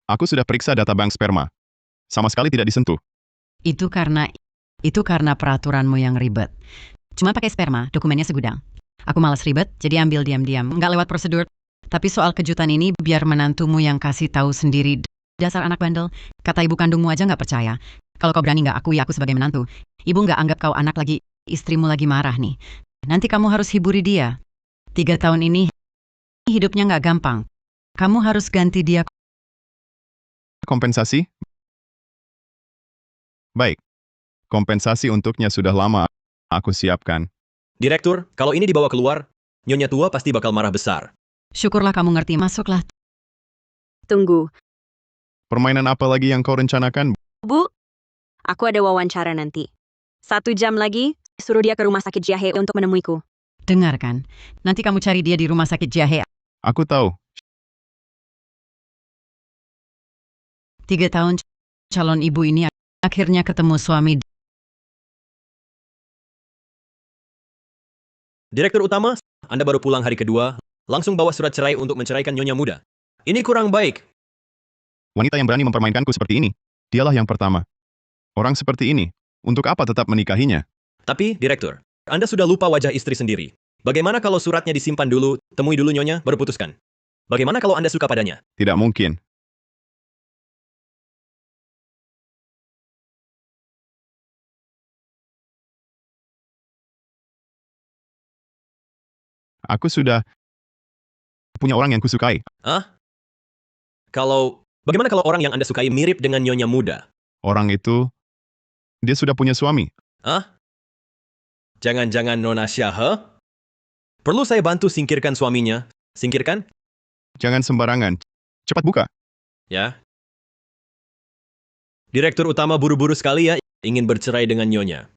aku sudah periksa data bank sperma. Sama sekali tidak disentuh. Itu karena peraturanmu yang ribet. Cuma pakai sperma, dokumennya segudang. Aku malas ribet, jadi ambil diam-diam. Nggak lewat prosedur. Tapi soal kejutan ini, biar menantumu yang kasih tahu sendiri. Dasar anak bandel. Kata ibu kandungmu aja nggak percaya. Kalau kau berani nggak akui aku sebagai menantu, ibu nggak anggap kau anak lagi, istrimu lagi marah nih. Nanti kamu harus hiburi dia. 3 tahun ini, hidupnya nggak gampang. Kamu harus ganti dia. Kompensasi? Baik. Kompensasi untuknya sudah lama aku siapkan. Direktur, kalau ini dibawa keluar, Nyonya tua pasti bakal marah besar. Syukurlah kamu ngerti, masuklah. Tunggu. Permainan apa lagi yang kau rencanakan? Bu, aku ada wawancara nanti. 1 jam lagi, suruh dia ke rumah sakit Jahe untuk menemuiku. Dengarkan, nanti kamu cari dia di rumah sakit Jahe. Aku tahu, 3 tahun calon ibu ini akhirnya ketemu suami. Direktur utama, Anda baru pulang hari kedua, langsung bawa surat cerai untuk menceraikan Nyonya Muda. Ini kurang baik. Wanita yang berani mempermainkanku seperti ini, dialah yang pertama. Orang seperti ini, untuk apa tetap menikahinya? Tapi, Direktur, Anda sudah lupa wajah istri sendiri. Bagaimana kalau suratnya disimpan dulu, temui dulu Nyonya, baru putuskan? Bagaimana kalau Anda suka padanya? Tidak mungkin. Aku sudah punya orang yang kusukai. Bagaimana kalau orang yang Anda sukai mirip dengan Nyonya Muda? Orang itu, dia sudah punya suami. Jangan-jangan Nona Syah? Perlu saya bantu singkirkan suaminya? Singkirkan? Jangan sembarangan. Cepat buka. Ya. Direktur utama buru-buru sekali ya, ingin bercerai dengan Nyonya.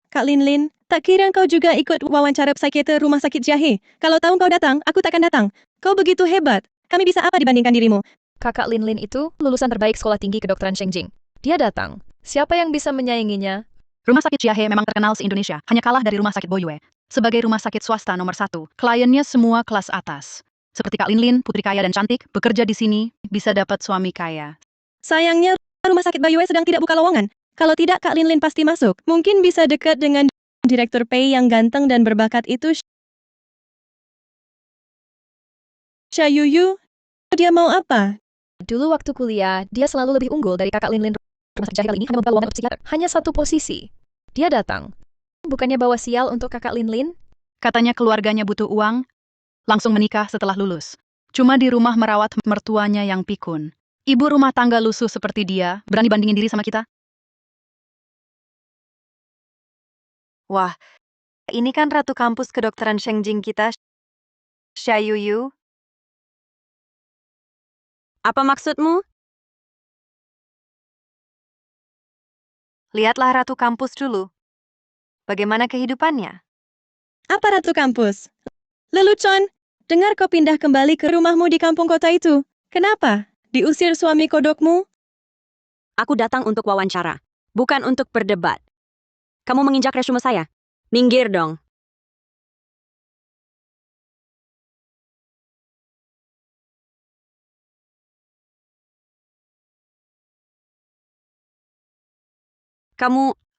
Kak Lin, tak kira kau juga ikut wawancara psikiater rumah sakit Jahe. Kalau tahu kau datang, aku takkan datang. Kau begitu hebat. Kami bisa apa dibandingkan dirimu? Kakak Lin itu lulusan terbaik sekolah tinggi kedokteran Shengjing. Dia datang. Siapa yang bisa menyainginya? Rumah sakit Jahe memang terkenal se-Indonesia, hanya kalah dari rumah sakit Boyue. Sebagai rumah sakit swasta nomor 1, kliennya semua kelas atas. Seperti Kak Lin, putri kaya dan cantik, bekerja di sini, bisa dapat suami kaya. Sayangnya, rumah sakit Bayue sedang tidak buka lowongan. Kalau tidak, Kak Lin pasti masuk. Mungkin bisa dekat dengan Direktur Pei yang ganteng dan berbakat itu. Xia Yuyu, dia mau apa? Dulu waktu kuliah, dia selalu lebih unggul dari kakak Lin. Rumah sakit Jahe kali ini hanya membuka lowongan untuk psikiater. Hanya satu posisi. Dia datang. Bukannya bawa sial untuk kakak Lin? Katanya keluarganya butuh uang, langsung menikah setelah lulus. Cuma di rumah merawat mertuanya yang pikun. Ibu rumah tangga lusuh seperti dia, berani bandingin diri sama kita? Wah, ini kan ratu kampus kedokteran Shengjing kita, Xia Yuyu. Apa maksudmu? Lihatlah ratu kampus dulu. Bagaimana kehidupannya? Apa ratu kampus? Lelucon, dengar kau pindah kembali ke rumahmu di kampung kota itu. Kenapa? Diusir suami kodokmu? Aku datang untuk wawancara, bukan untuk berdebat. Kamu menginjak resume saya? Minggir dong.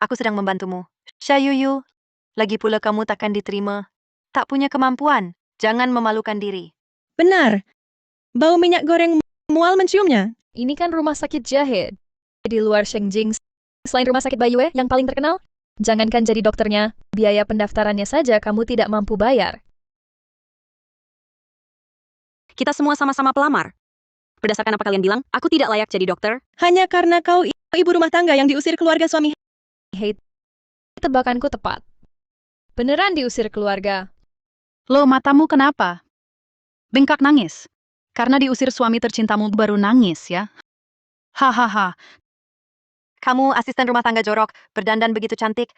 Aku sedang membantumu. Xia Yuyu, lagi pula kamu takkan diterima. Tak punya kemampuan, jangan memalukan diri. Benar. Bau minyak goreng mual menciumnya. Ini kan rumah sakit Jahe. Di luar Shengjing, selain rumah sakit Bayue yang paling terkenal, jangankan jadi dokternya, biaya pendaftarannya saja kamu tidak mampu bayar. Kita semua sama-sama pelamar. Berdasarkan apa kalian bilang, aku tidak layak jadi dokter. Hanya karena kau ibu rumah tangga yang diusir keluarga suami. Hei, tebakanku tepat. Beneran diusir keluarga. Lo, matamu kenapa? Bengkak nangis. Karena diusir suami tercintamu baru nangis, ya? Hahaha. Kamu asisten rumah tangga jorok, berdandan begitu cantik.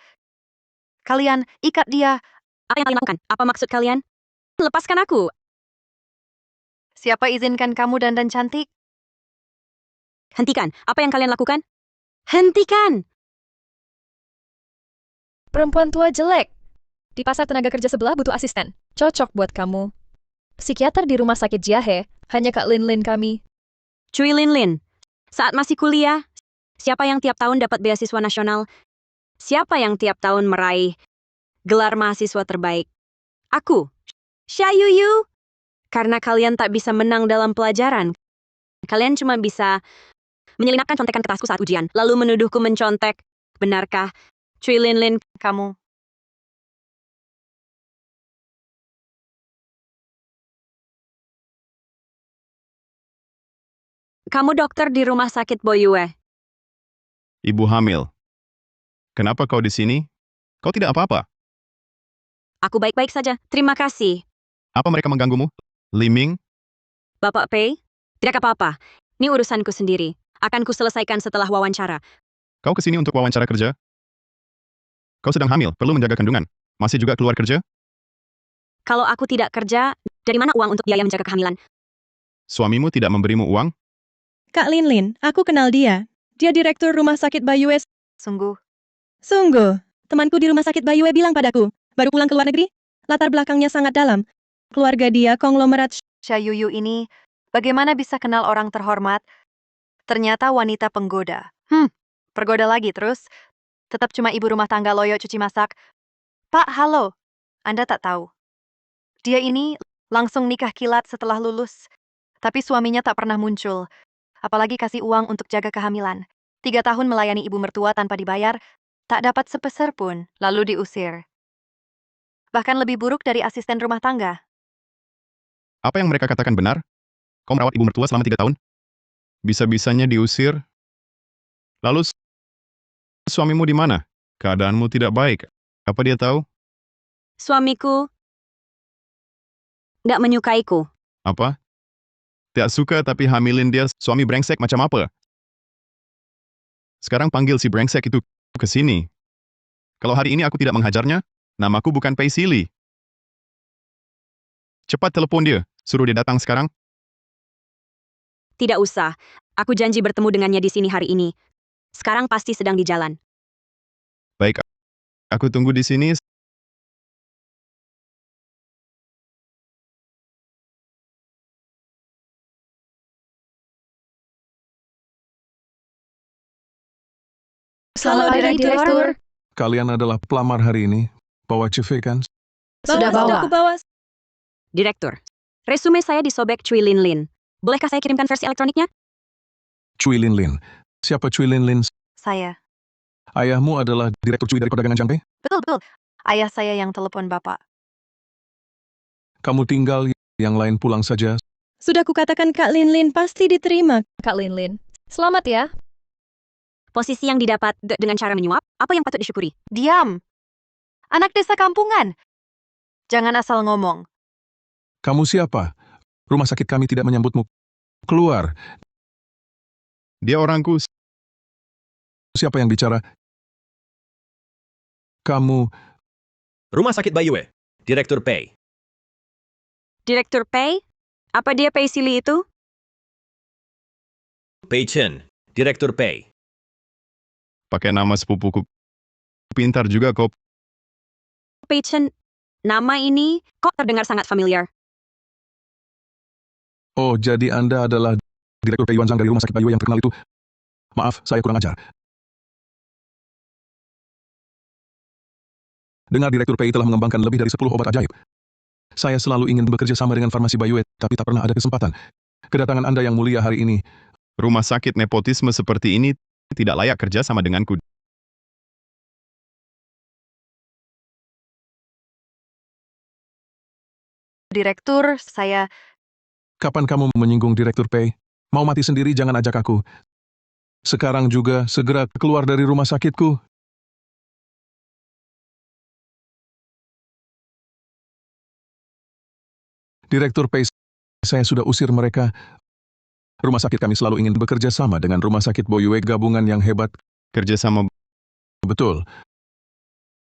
Kalian ikat dia. Apa yang kalian lakukan? Apa maksud kalian? Lepaskan aku. Siapa izinkan kamu dandan cantik? Hentikan. Apa yang kalian lakukan? Hentikan! Perempuan tua jelek. Di pasar tenaga kerja sebelah butuh asisten. Cocok buat kamu. Psikiater di rumah sakit Jahe, hanya Kak Lin kami. Cui Lin, saat masih kuliah, siapa yang tiap tahun dapat beasiswa nasional? Siapa yang tiap tahun meraih gelar mahasiswa terbaik? Aku, Xia Yuyu. Karena kalian tak bisa menang dalam pelajaran. Kalian cuma bisa menyelinapkan contekan kertasku saat ujian, lalu menuduhku mencontek. Benarkah? Cui Lin, Kamu. Kamu dokter di rumah sakit Boyue. Ibu hamil. Kenapa kau di sini? Kau tidak apa-apa. Aku baik-baik saja, terima kasih. Apa mereka mengganggumu? Liming? Bapak Pei, tidak apa-apa. Ini urusanku sendiri. Akan kuselesaikan setelah wawancara. Kau kesini untuk wawancara kerja? Kau sedang hamil, perlu menjaga kandungan. Masih juga keluar kerja? Kalau aku tidak kerja, dari mana uang untuk biaya menjaga kehamilan? Suamimu tidak memberimu uang? Kak Lin, aku kenal dia. Dia direktur rumah sakit Bayue. Sungguh. Sungguh. Temanku di rumah sakit Bayue bilang padaku, baru pulang ke luar negeri. Latar belakangnya sangat dalam. Keluarga dia konglomerat. Yuyu ini, bagaimana bisa kenal orang terhormat? Ternyata wanita penggoda. Pergoda lagi terus. Tetap cuma ibu rumah tangga loyo cuci masak. Pak, halo. Anda tak tahu. Dia ini langsung nikah kilat setelah lulus. Tapi suaminya tak pernah muncul. Apalagi kasih uang untuk jaga kehamilan. 3 tahun melayani ibu mertua tanpa dibayar, tak dapat sepeser pun, lalu diusir. Bahkan lebih buruk dari asisten rumah tangga. Apa yang mereka katakan benar? Kau merawat ibu mertua selama 3 tahun? Bisa-bisanya diusir? Lalu suamimu di mana? Keadaanmu tidak baik. Apa dia tahu? Suamiku nggak menyukaiku. Apa? Tidak suka tapi hamilin dia, suami brengsek macam apa? Sekarang panggil si brengsek itu ke sini. Kalau hari ini aku tidak menghajarnya, namaku bukan Pei Sili. Cepat telepon dia, suruh dia datang sekarang. Tidak usah. Aku janji bertemu dengannya di sini hari ini. Sekarang pasti sedang di jalan. Baik, aku tunggu di sini. Selamat hari, Direktur. Kalian adalah pelamar hari ini. Bawa CV kan? Sudah bawa. Aku bawa. Direktur, resume saya disobek Cui Lin Lin. Bolehkah saya kirimkan versi elektroniknya? Cui Lin Lin. Siapa Cui Lin Lin? Saya. Ayahmu adalah Direktur Cui dari perdagangan Changpei? Betul. Ayah saya yang telepon Bapak. Kamu tinggal, yang lain pulang saja. Sudah kukatakan Kak Lin pasti diterima. Kak Lin. Selamat ya. Posisi yang didapat dengan cara menyuap, apa yang patut disyukuri? Diam. Anak desa kampungan. Jangan asal ngomong. Kamu siapa? Rumah sakit kami tidak menyambutmu. Keluar. Dia orangku. Siapa yang bicara? Kamu, Rumah sakit Bayue. Direktur Pei. Direktur Pei? Apa dia Pei Sili itu? Pei Chen. Direktur Pei. Pakai nama sepupuku. Pintar juga kau. Pei Chen, nama ini kok terdengar sangat familiar. oh jadi Anda adalah Direktur Pei Yuanzhang dari rumah sakit Bayue yang terkenal itu. Maaf, saya kurang ajar. Dengar Direktur Pei telah mengembangkan lebih dari 10 obat ajaib. Saya selalu ingin bekerja sama dengan farmasi Bayue, tapi tak pernah ada kesempatan. Kedatangan Anda yang mulia hari ini. Rumah sakit nepotisme seperti ini tidak layak kerja sama denganku. Direktur, saya... Kapan kamu menyinggung Direktur Pei? Mau mati sendiri jangan ajak aku. Sekarang juga segera keluar dari rumah sakitku. Direktur Pei, saya sudah usir mereka. Rumah sakit kami selalu ingin bekerja sama dengan rumah sakit Boyue gabungan yang hebat. Kerja sama. Betul.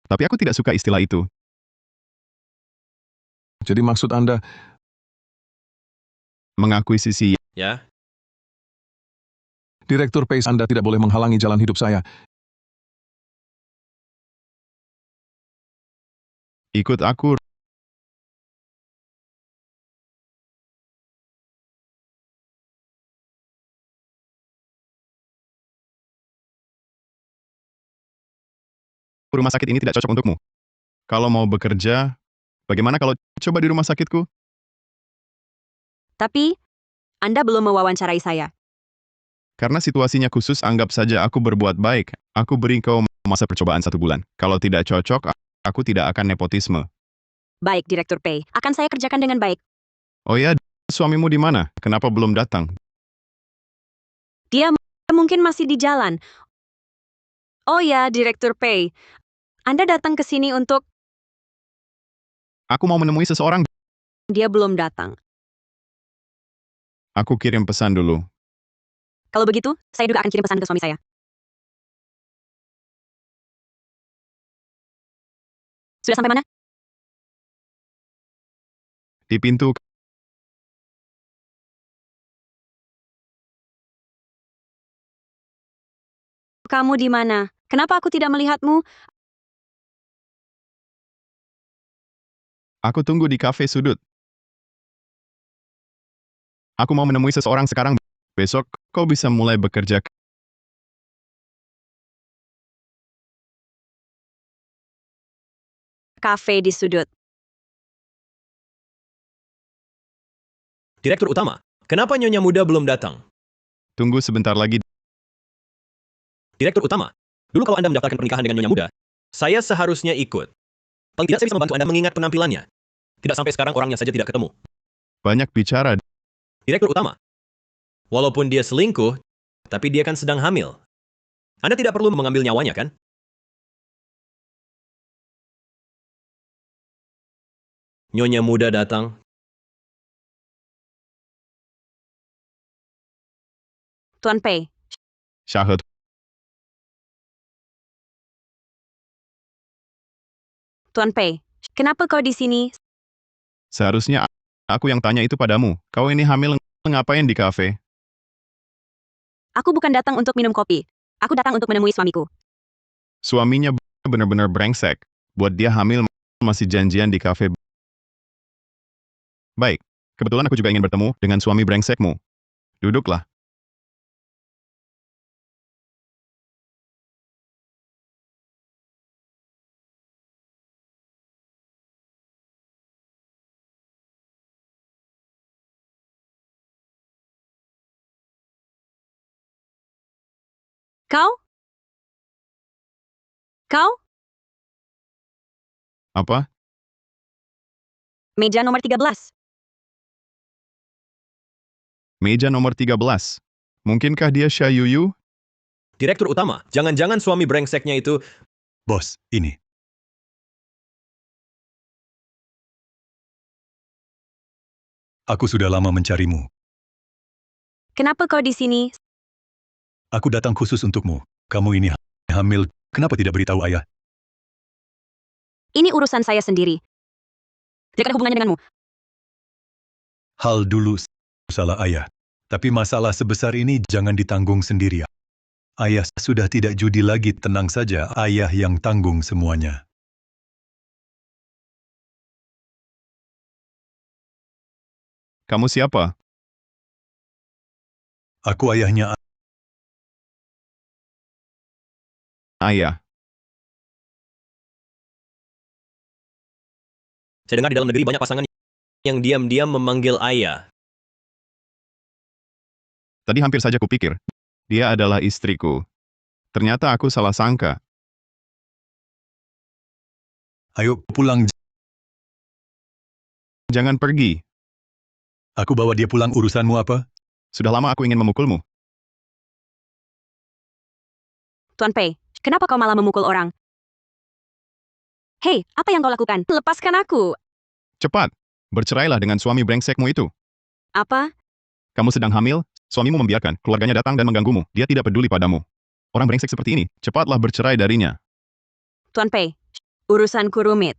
Tapi aku tidak suka istilah itu. Jadi maksud Anda, Mengakuisisi. Ya, Direktur Pei, Anda tidak boleh menghalangi jalan hidup saya. Ikut aku. Rumah sakit ini tidak cocok untukmu. Kalau mau bekerja, bagaimana kalau coba di rumah sakitku? Tapi, Anda belum mewawancarai saya. Karena situasinya khusus, anggap saja aku berbuat baik. Aku beri kau masa percobaan 1 bulan. Kalau tidak cocok, aku tidak akan nepotisme. Baik, Direktur Pei. Akan saya kerjakan dengan baik. Oh ya, suamimu di mana? Kenapa belum datang? Dia mungkin masih di jalan. Oh ya, Direktur Pei. Anda datang ke sini untuk... Aku mau menemui seseorang. Dia belum datang. Aku kirim pesan dulu. Kalau begitu, saya juga akan kirim pesan ke suami saya. Sudah sampai mana? Di pintu Kamu di mana? Kenapa aku tidak melihatmu? Aku tunggu di kafe sudut. Aku mau menemui seseorang sekarang. Besok, kau bisa mulai bekerja. Kafe di sudut. Direktur utama, kenapa Nyonya Muda belum datang? Tunggu sebentar lagi. Direktur utama, dulu kalau Anda mendaftarkan pernikahan dengan Nyonya Muda, saya seharusnya ikut. Paling tidak saya bisa membantu Anda mengingat penampilannya. Tidak sampai sekarang orangnya saja tidak ketemu. Banyak bicara. Direktur utama, walaupun dia selingkuh, tapi dia kan sedang hamil. Anda tidak perlu mengambil nyawanya, kan? Nyonya Muda datang. Tuan Pei, Syahid. Tuan Pei, kenapa kau di sini? Seharusnya aku yang tanya itu padamu. Kau ini hamil ngapain di kafe? Aku bukan datang untuk minum kopi. Aku datang untuk menemui suamiku. Suaminya benar-benar brengsek. Buat dia hamil masih janjian di kafe. Baik, kebetulan aku juga ingin bertemu dengan suami brengsekmu. Duduklah. Kau? Kau? Apa? Meja nomor 13. Meja nomor 13. Mungkinkah dia Xia Yuyu? Direktur utama, jangan-jangan suami brengseknya itu... Bos, ini. Aku sudah lama mencarimu. Kenapa kau di sini? Aku datang khusus untukmu. Kamu ini hamil, kenapa tidak beritahu ayah? Ini urusan saya sendiri. Tidak ada hubungannya denganmu. Hal dulu salah ayah. Tapi masalah sebesar ini jangan ditanggung sendiri. Ayah sudah tidak judi lagi, tenang saja, ayah yang tanggung semuanya. Kamu siapa? Aku ayahnya. Ayah. Saya dengar di dalam negeri banyak pasangan yang diam-diam memanggil ayah. Tadi hampir saja kupikir. Dia adalah istriku. Ternyata aku salah sangka. Ayo pulang. Jangan pergi. Aku bawa dia pulang, urusanmu apa? Sudah lama aku ingin memukulmu. Tuan Pei, kenapa kau malah memukul orang? Hei, apa yang kau lakukan? Lepaskan aku. Cepat. Bercerailah dengan suami brengsekmu itu. Apa? Kamu sedang hamil, suamimu membiarkan keluarganya datang dan mengganggumu. Dia tidak peduli padamu. Orang brengsek seperti ini, cepatlah bercerai darinya. Tuan Pei, urusanku rumit.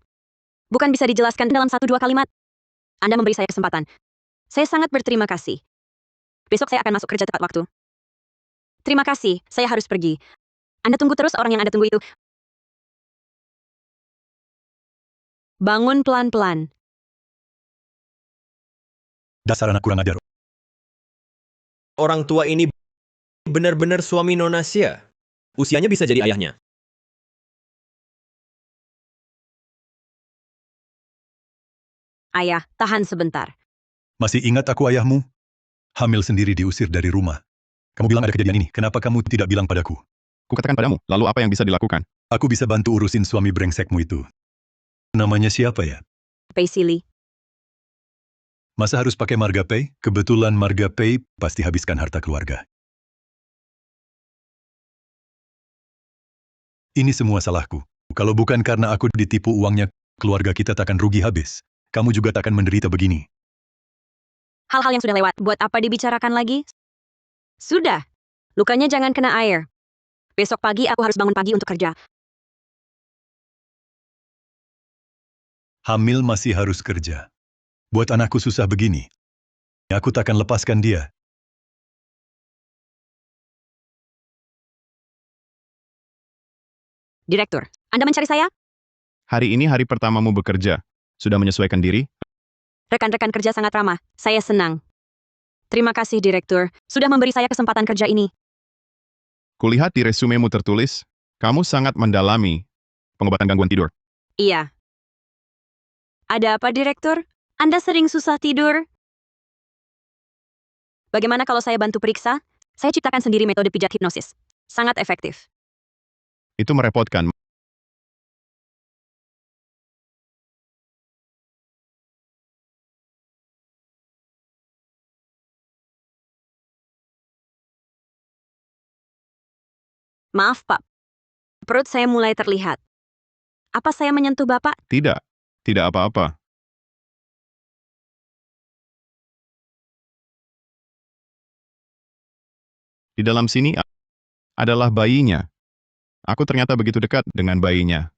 Bukan bisa dijelaskan dalam 1-2 kalimat. Anda memberi saya kesempatan. Saya sangat berterima kasih. Besok saya akan masuk kerja tepat waktu. Terima kasih, saya harus pergi. Anda tunggu terus orang yang Anda tunggu itu. Bangun pelan-pelan. Dasar anak kurang ajar. Orang tua ini benar-benar suami Nona Xia. Usianya bisa jadi ayahnya. Ayah, tahan sebentar. Masih ingat aku ayahmu? Hamil sendiri diusir dari rumah. Kamu bilang ada kejadian ini, kenapa kamu tidak bilang padaku? Kukatakan padamu, lalu apa yang bisa dilakukan? Aku bisa bantu urusin suami brengsekmu itu. Namanya siapa ya? Pei Sili. Masa harus pakai marga Pei? Kebetulan marga Pei pasti habiskan harta keluarga. Ini semua salahku. Kalau bukan karena aku ditipu uangnya, keluarga kita takkan rugi habis. Kamu juga takkan menderita begini. Hal-hal yang sudah lewat, buat apa dibicarakan lagi? Sudah. Lukanya jangan kena air. Besok pagi aku harus bangun pagi untuk kerja. Hamil masih harus kerja. Buat anakku susah begini. Aku takkan lepaskan dia. Direktur, Anda mencari saya? Hari ini hari pertamamu bekerja. Sudah menyesuaikan diri? Rekan-rekan kerja sangat ramah. Saya senang. Terima kasih, Direktur. Sudah memberi saya kesempatan kerja ini. Kulihat di resumemu tertulis, kamu sangat mendalami pengobatan gangguan tidur. Iya. Ada apa, Direktur? Anda sering susah tidur? Bagaimana kalau saya bantu periksa? Saya ciptakan sendiri metode pijat hipnosis. Sangat efektif. Itu merepotkan. Maaf, Pak. Perut saya mulai terlihat. Apa saya menyentuh Bapak? Tidak, tidak apa-apa. Di dalam sini adalah bayinya. Aku ternyata begitu dekat dengan bayinya.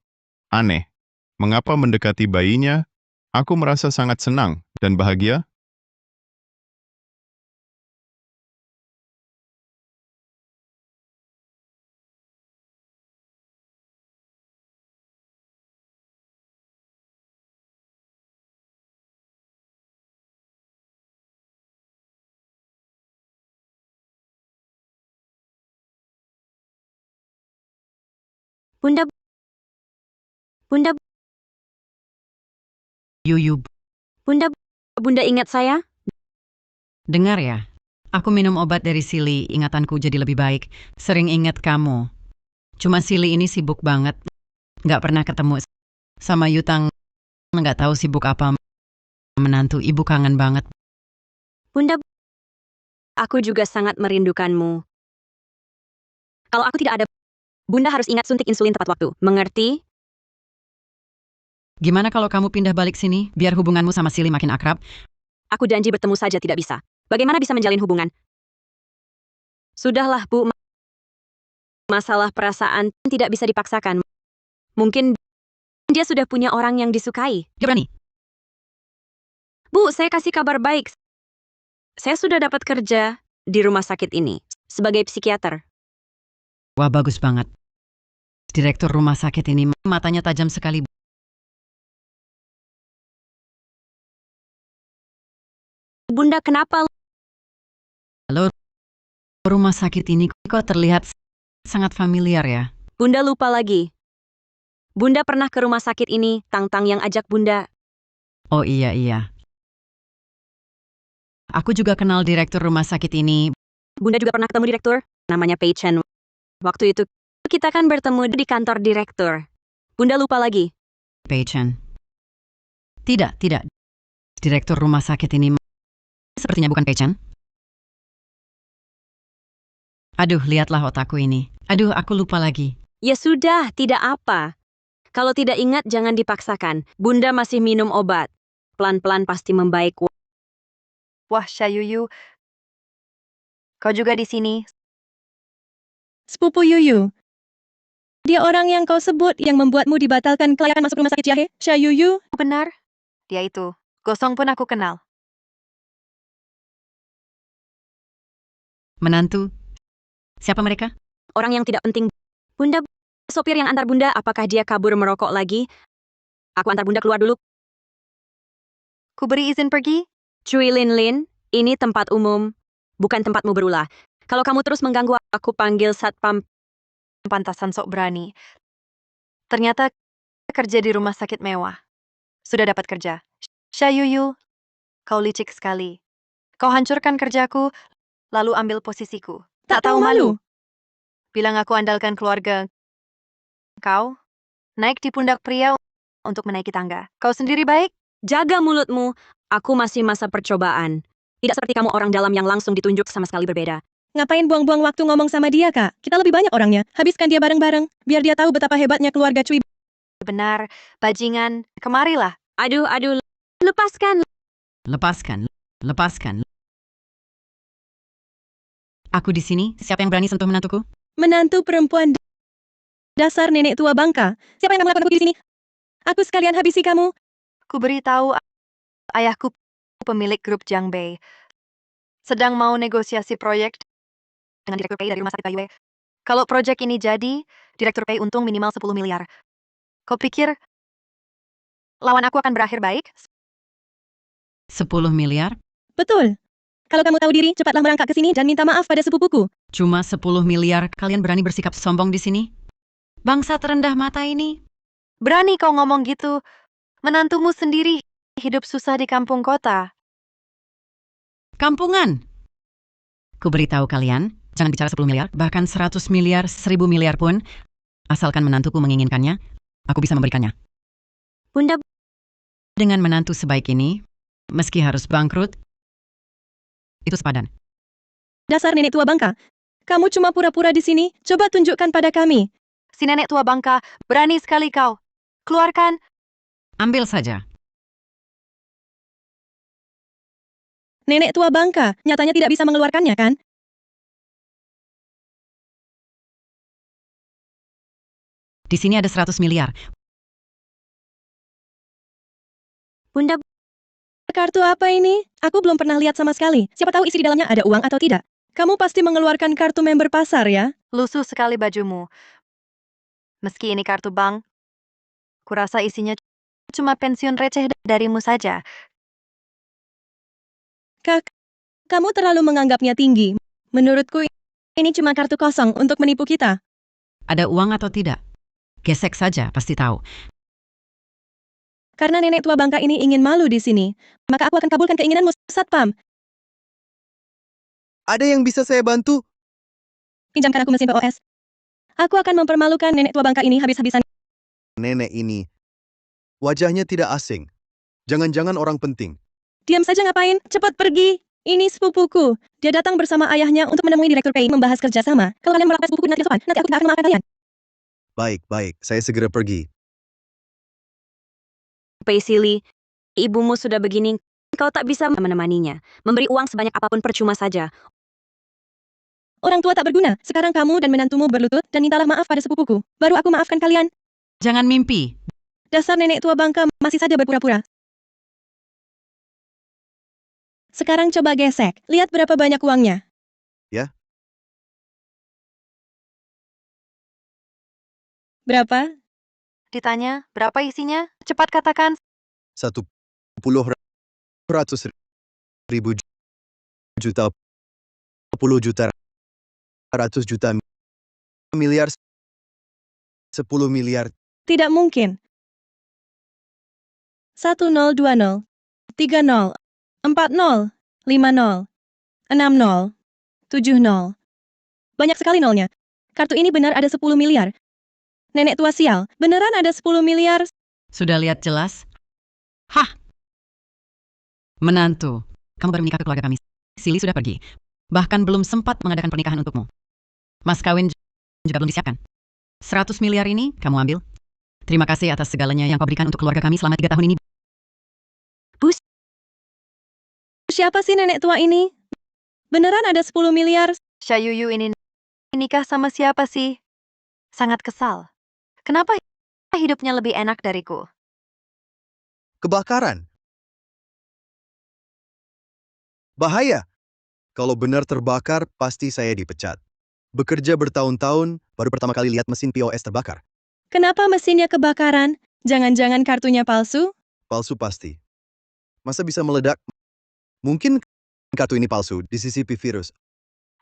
Aneh. Mengapa mendekati bayinya, aku merasa sangat senang dan bahagia? Bunda. Bunda. Yuyu, Bunda. Bunda ingat saya? dengar ya. Aku minum obat dari Sili, ingatanku jadi lebih baik. Sering ingat kamu. Cuma Sili ini sibuk banget. Nggak pernah ketemu sama Yutang. Nggak tahu sibuk apa. Menantu ibu kangen banget. Bunda. Aku juga sangat merindukanmu. Kalau aku tidak ada, Bunda harus ingat suntik insulin tepat waktu. Mengerti? Gimana kalau kamu pindah balik sini, biar hubunganmu sama Sili makin akrab? Aku janji bertemu saja tidak bisa. Bagaimana bisa menjalin hubungan? Sudahlah, Bu. Masalah perasaan tidak bisa dipaksakan. Mungkin dia sudah punya orang yang disukai. Dia berani. Bu, saya kasih kabar baik. Saya sudah dapat kerja di rumah sakit ini sebagai psikiater. Wah, bagus banget. Direktur rumah sakit ini matanya tajam sekali. Bunda, kenapa? Halo, rumah sakit ini kok terlihat sangat familiar ya? Bunda lupa lagi. Bunda pernah ke rumah sakit ini, Tang-Tang yang ajak Bunda. Oh iya. Aku juga kenal direktur rumah sakit ini. Bunda juga pernah ketemu direktur, namanya Pei Chen. Waktu itu, kita kan bertemu di kantor direktur. Bunda lupa lagi. Pei Chen. Tidak. Direktur rumah sakit ini sepertinya bukan Pei Chen. Aduh, lihatlah otakku ini. Aduh, aku lupa lagi. Ya sudah, tidak apa. Kalau tidak ingat, jangan dipaksakan. Bunda masih minum obat. Pelan-pelan pasti membaik. Wah, Syayuyu. Kau juga di sini. Sepupu Yuyu. Dia orang yang kau sebut yang membuatmu dibatalkan kelayakan masuk rumah sakit jahe? Syayuyu? Benar. Dia itu. Gosong pun aku kenal. Menantu. Siapa mereka? Orang yang tidak penting. Bunda, sopir yang antar Bunda, apakah dia kabur merokok lagi? Aku antar Bunda keluar dulu. Ku beri izin pergi? Cui Lin Lin, ini tempat umum. Bukan tempatmu berulah. Kalau kamu terus mengganggu, aku panggil satpam. Pantasan sok berani. Ternyata kerja di rumah sakit mewah. Sudah dapat kerja. Syayuyu, kau licik sekali. Kau hancurkan kerjaku, lalu ambil posisiku. Tak tahu malu. Bilang aku andalkan keluarga. Kau naik di pundak pria untuk menaiki tangga. Kau sendiri baik? Jaga mulutmu, aku masih masa percobaan. Tidak seperti kamu orang dalam yang langsung ditunjuk sama sekali berbeda. Ngapain buang-buang waktu ngomong sama dia, Kak? Kita lebih banyak orangnya. Habiskan dia bareng-bareng, biar dia tahu betapa hebatnya keluarga Cui. Benar, bajingan. Kemarilah. Aduh, lepaskan. Lepaskan. Aku di sini, siapa yang berani sentuh menantuku? Menantu perempuan dasar nenek tua bangka. Siapa yang melakukan aku di sini? Aku sekalian habisi kamu. Ku beritahu ayahku pemilik grup Jiangbei sedang mau negosiasi proyek dengan direktur PI dari rumah sakit Baiyue. Kalau proyek ini jadi, Direktur Pei untung minimal 10 miliar. Kau pikir lawan aku akan berakhir baik? 10 miliar? Betul. Kalau kamu tahu diri, cepatlah merangkak ke sini dan minta maaf pada sepupuku. Cuma 10 miliar, kalian berani bersikap sombong di sini? Bangsa terendah mata ini. Berani kau ngomong gitu. Menantumu sendiri hidup susah di kampung kota. Kampungan. Ku beritahu kalian, jangan bicara 10 miliar, bahkan 100 miliar, 1000 miliar pun, asalkan menantuku menginginkannya, aku bisa memberikannya. Bunda, Dengan menantu sebaik ini, meski harus bangkrut, itu sepadan. Dasar nenek tua bangka. Kamu cuma pura-pura di sini, coba tunjukkan pada kami. si nenek tua bangka, berani sekali kau. Keluarkan. Ambil saja. Nenek tua bangka, nyatanya tidak bisa mengeluarkannya kan? Di sini ada 100 miliar. Bunda, Kartu apa ini? Aku belum pernah lihat sama sekali. Siapa tahu isi di dalamnya ada uang atau tidak. Kamu pasti mengeluarkan kartu member pasar ya? lusuh sekali bajumu. Meski ini kartu bank, kurasa isinya cuma pensiun receh darimu saja. Kak, kamu terlalu menganggapnya tinggi. Menurutku, ini cuma kartu kosong untuk menipu kita. Ada uang atau tidak? Gesek saja, pasti tahu. Karena nenek tua bangka ini ingin malu di sini, maka aku akan kabulkan keinginanmu, Satpam. Ada yang bisa saya bantu? Pinjamkan aku mesin POS. Aku akan mempermalukan nenek tua bangka ini habis-habisan. Nenek ini. Wajahnya tidak asing. Jangan-jangan orang penting. Diam saja ngapain? Cepat pergi. Ini sepupuku. Dia datang bersama ayahnya untuk menemui Direktur PI membahas kerjasama. Kalau kalian melakukan sepupuku nanti sopan, nanti aku tidak akan memaafkan kalian. Baik, saya segera pergi. Pei Sili, ibumu sudah begini, kau tak bisa menemaninya. Memberi uang sebanyak apapun percuma saja. Orang tua tak berguna. Sekarang kamu dan menantumu berlutut dan mintalah maaf pada sepupuku. Baru aku maafkan kalian. Jangan mimpi. Dasar nenek tua bangka masih saja berpura-pura. Sekarang coba gesek. Lihat berapa banyak uangnya. Ya. Berapa? Ditanya, berapa isinya? Cepat katakan. 10 ratus ribu juta, 10 juta, 100 juta, miliar, 10 miliar. Tidak mungkin. 1020, 30, 40, 50, 60, 70. Banyak sekali nolnya. Kartu ini benar ada 10 miliar. Nenek tua sial, beneran ada 10 miliar? Sudah lihat jelas? Hah! Menantu, kamu baru menikah ke keluarga kami. Sili sudah pergi. Bahkan belum sempat mengadakan pernikahan untukmu. Mas kawin juga belum disiapkan. 100 miliar ini kamu ambil. Terima kasih atas segalanya yang kau berikan untuk keluarga kami selama 3 tahun ini. Siapa sih nenek tua ini? Beneran ada 10 miliar? Syayuyu ini nikah sama siapa sih? Sangat kesal. Kenapa hidupnya lebih enak dariku? Kebakaran. Bahaya. Kalau benar terbakar, pasti saya dipecat. Bekerja bertahun-tahun, baru pertama kali lihat mesin POS terbakar. Kenapa mesinnya kebakaran? Jangan-jangan kartunya palsu? Palsu pasti. Masa bisa meledak? Mungkin kartu ini palsu, disisipi virus.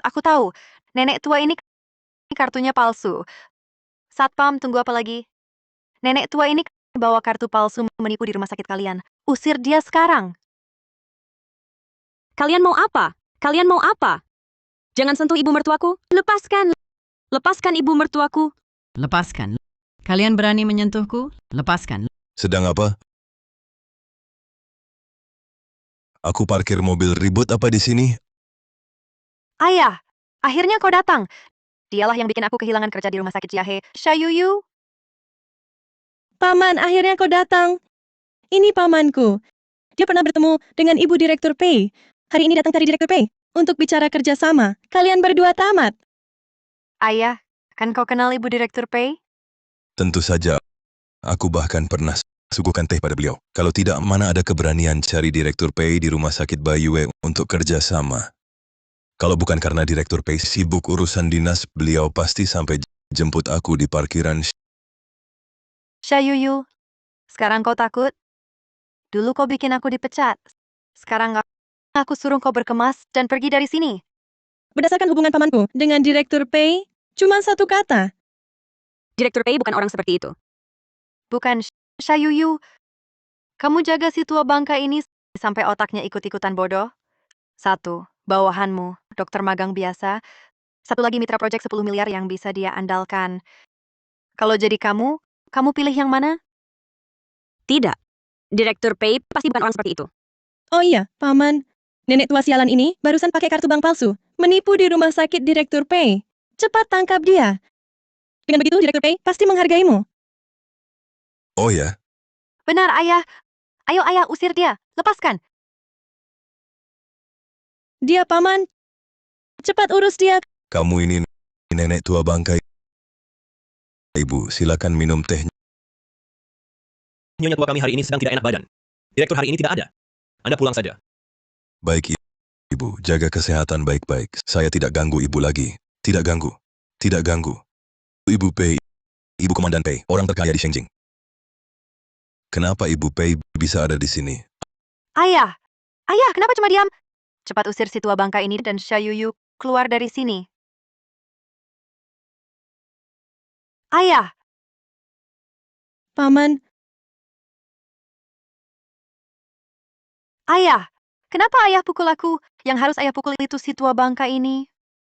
Aku tahu, nenek tua ini kartunya palsu. Satpam, tunggu apa lagi? Nenek tua ini bawa kartu palsu menipu di rumah sakit kalian. Usir dia sekarang. Kalian mau apa? Kalian mau apa? Jangan sentuh ibu mertuaku. Lepaskan. Lepaskan ibu mertuaku. Lepaskan. Kalian berani menyentuhku? Lepaskan. Sedang apa? Aku parkir mobil ribut apa di sini? Ayah, akhirnya kau datang. Dialah yang bikin aku kehilangan kerja di rumah sakit Jahe. Syayuyu. Paman, akhirnya kau datang. Ini pamanku. Dia pernah bertemu dengan Ibu Direktur Pei. Hari ini datang dari Direktur Pei untuk bicara kerjasama. Kalian berdua tamat. Ayah, kan kau kenal Ibu Direktur Pei? Tentu saja. Aku bahkan pernah suguhkan teh pada beliau. Kalau tidak, mana ada keberanian cari Direktur Pei di rumah sakit Bayue untuk kerjasama. Kalau bukan karena Direktur Pei sibuk urusan dinas, beliau pasti sampai jemput aku di parkiran. Shayuyu, sekarang kau takut? Dulu kau bikin aku dipecat. Sekarang aku suruh kau berkemas dan pergi dari sini. Berdasarkan hubungan pamanku dengan Direktur Pei, cuma satu kata. Direktur Pei bukan orang seperti itu. Bukan Shayuyu. Kamu jaga si tua bangka ini sampai otaknya ikut-ikutan bodoh. 1. Bawahanmu, dokter magang biasa. 1 lagi mitra proyek 10 miliar yang bisa dia andalkan. Kalau jadi kamu pilih yang mana? Tidak. Direktur Pei pasti bukan orang seperti itu. Oh iya, Paman. Nenek tua sialan ini barusan pakai kartu bank palsu, menipu di rumah sakit Direktur Pei. Cepat tangkap dia. Dengan begitu Direktur Pei pasti menghargaimu. Oh ya? Benar, Ayah. Ayo, Ayah, usir dia. Lepaskan. Dia, Paman. Cepat urus dia. Kamu ini nenek tua bangkai. Ibu, silakan minum teh. Nyonya tua kami hari ini sedang tidak enak badan. Direktur hari ini tidak ada. Anda pulang saja. Baik, Ibu. Jaga kesehatan baik-baik. Saya tidak ganggu Ibu lagi. Tidak ganggu. Tidak ganggu. Ibu Pei. Ibu Komandan Pei. Orang terkaya di Shengjing. Kenapa Ibu Pei bisa ada di sini? Ayah. Ayah, kenapa cuma diam? Cepat usir si tua bangka ini dan Shayuyu keluar dari sini. Ayah. Paman. Ayah. Kenapa Ayah pukul aku? Yang harus Ayah pukul itu si tua bangka ini.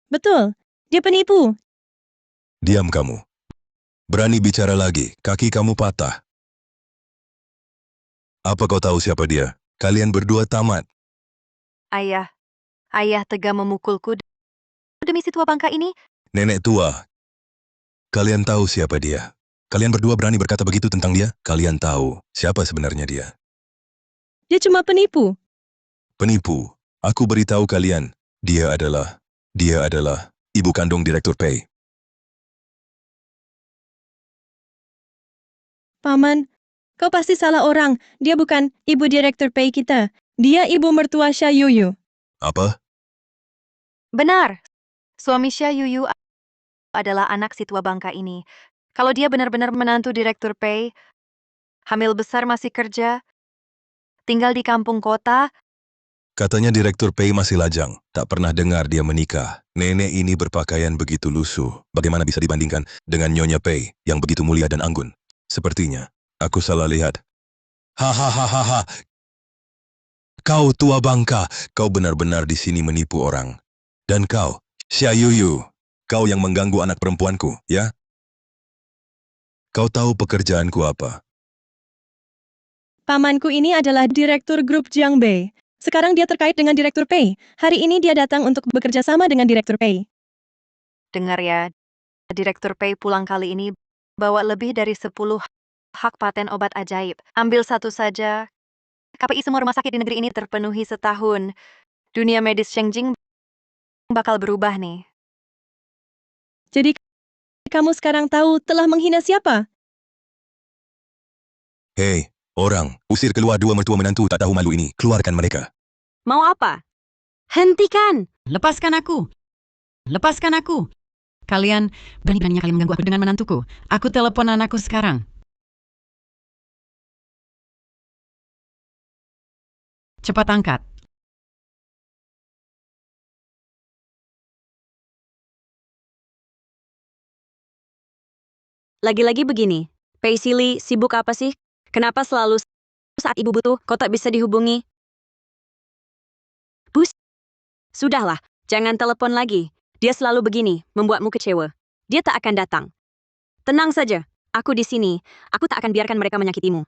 Betul. Dia penipu. Diam kamu. Berani bicara lagi, kaki kamu patah. Apa kau tahu siapa dia? Kalian berdua tamat. Ayah. Ayah tega memukulku demi si tua bangka ini. Nenek tua. Kalian tahu siapa dia? Kalian berdua berani berkata begitu tentang dia? Kalian tahu siapa sebenarnya dia? Dia cuma penipu. Penipu. Aku beritahu kalian, dia adalah ibu kandung Direktur Pei. Paman, kau pasti salah orang. Dia bukan ibu Direktur Pei kita. Dia ibu mertua Shayuyu. Apa? Benar. Suami Shayuyu adalah anak si tua bangka ini. Kalau dia benar-benar menantu Direktur Pei, hamil besar masih kerja, tinggal di kampung kota. Katanya Direktur Pei masih lajang, tak pernah dengar dia menikah. Nenek ini berpakaian begitu lusuh. Bagaimana bisa dibandingkan dengan Nyonya Pei yang begitu mulia dan anggun? Sepertinya, aku salah lihat. Hahaha. Kau tua bangka, kau benar-benar di sini menipu orang. Dan kau, Shayuyu, kau yang mengganggu anak perempuanku, ya? Kau tahu pekerjaanku apa? Pamanku ini adalah Direktur Grup Jiangbei. Sekarang dia terkait dengan Direktur Pei. Hari ini dia datang untuk bekerja sama dengan Direktur Pei. Dengar ya, Direktur Pei pulang kali ini bawa lebih dari 10 hak paten obat ajaib. Ambil satu saja. KPI semua rumah sakit di negeri ini terpenuhi setahun. Dunia medis Shengjing bakal berubah nih. Jadi, kamu sekarang tahu telah menghina siapa? Hei, orang, usir keluar dua mertua menantu tak tahu malu ini. Keluarkan mereka. Mau apa? Hentikan! Lepaskan aku. Lepaskan aku. Kalian, berani-beraninya kalian mengganggu aku dengan menantuku. Aku telepon anakku sekarang. Cepat angkat. Lagi-lagi begini. Pei Sili, sibuk apa sih? Kenapa selalu saat ibu butuh, kau tak bisa dihubungi? Bus. Sudahlah, jangan telepon lagi. Dia selalu begini, membuatmu kecewa. Dia tak akan datang. Tenang saja, aku di sini. Aku tak akan biarkan mereka menyakitimu.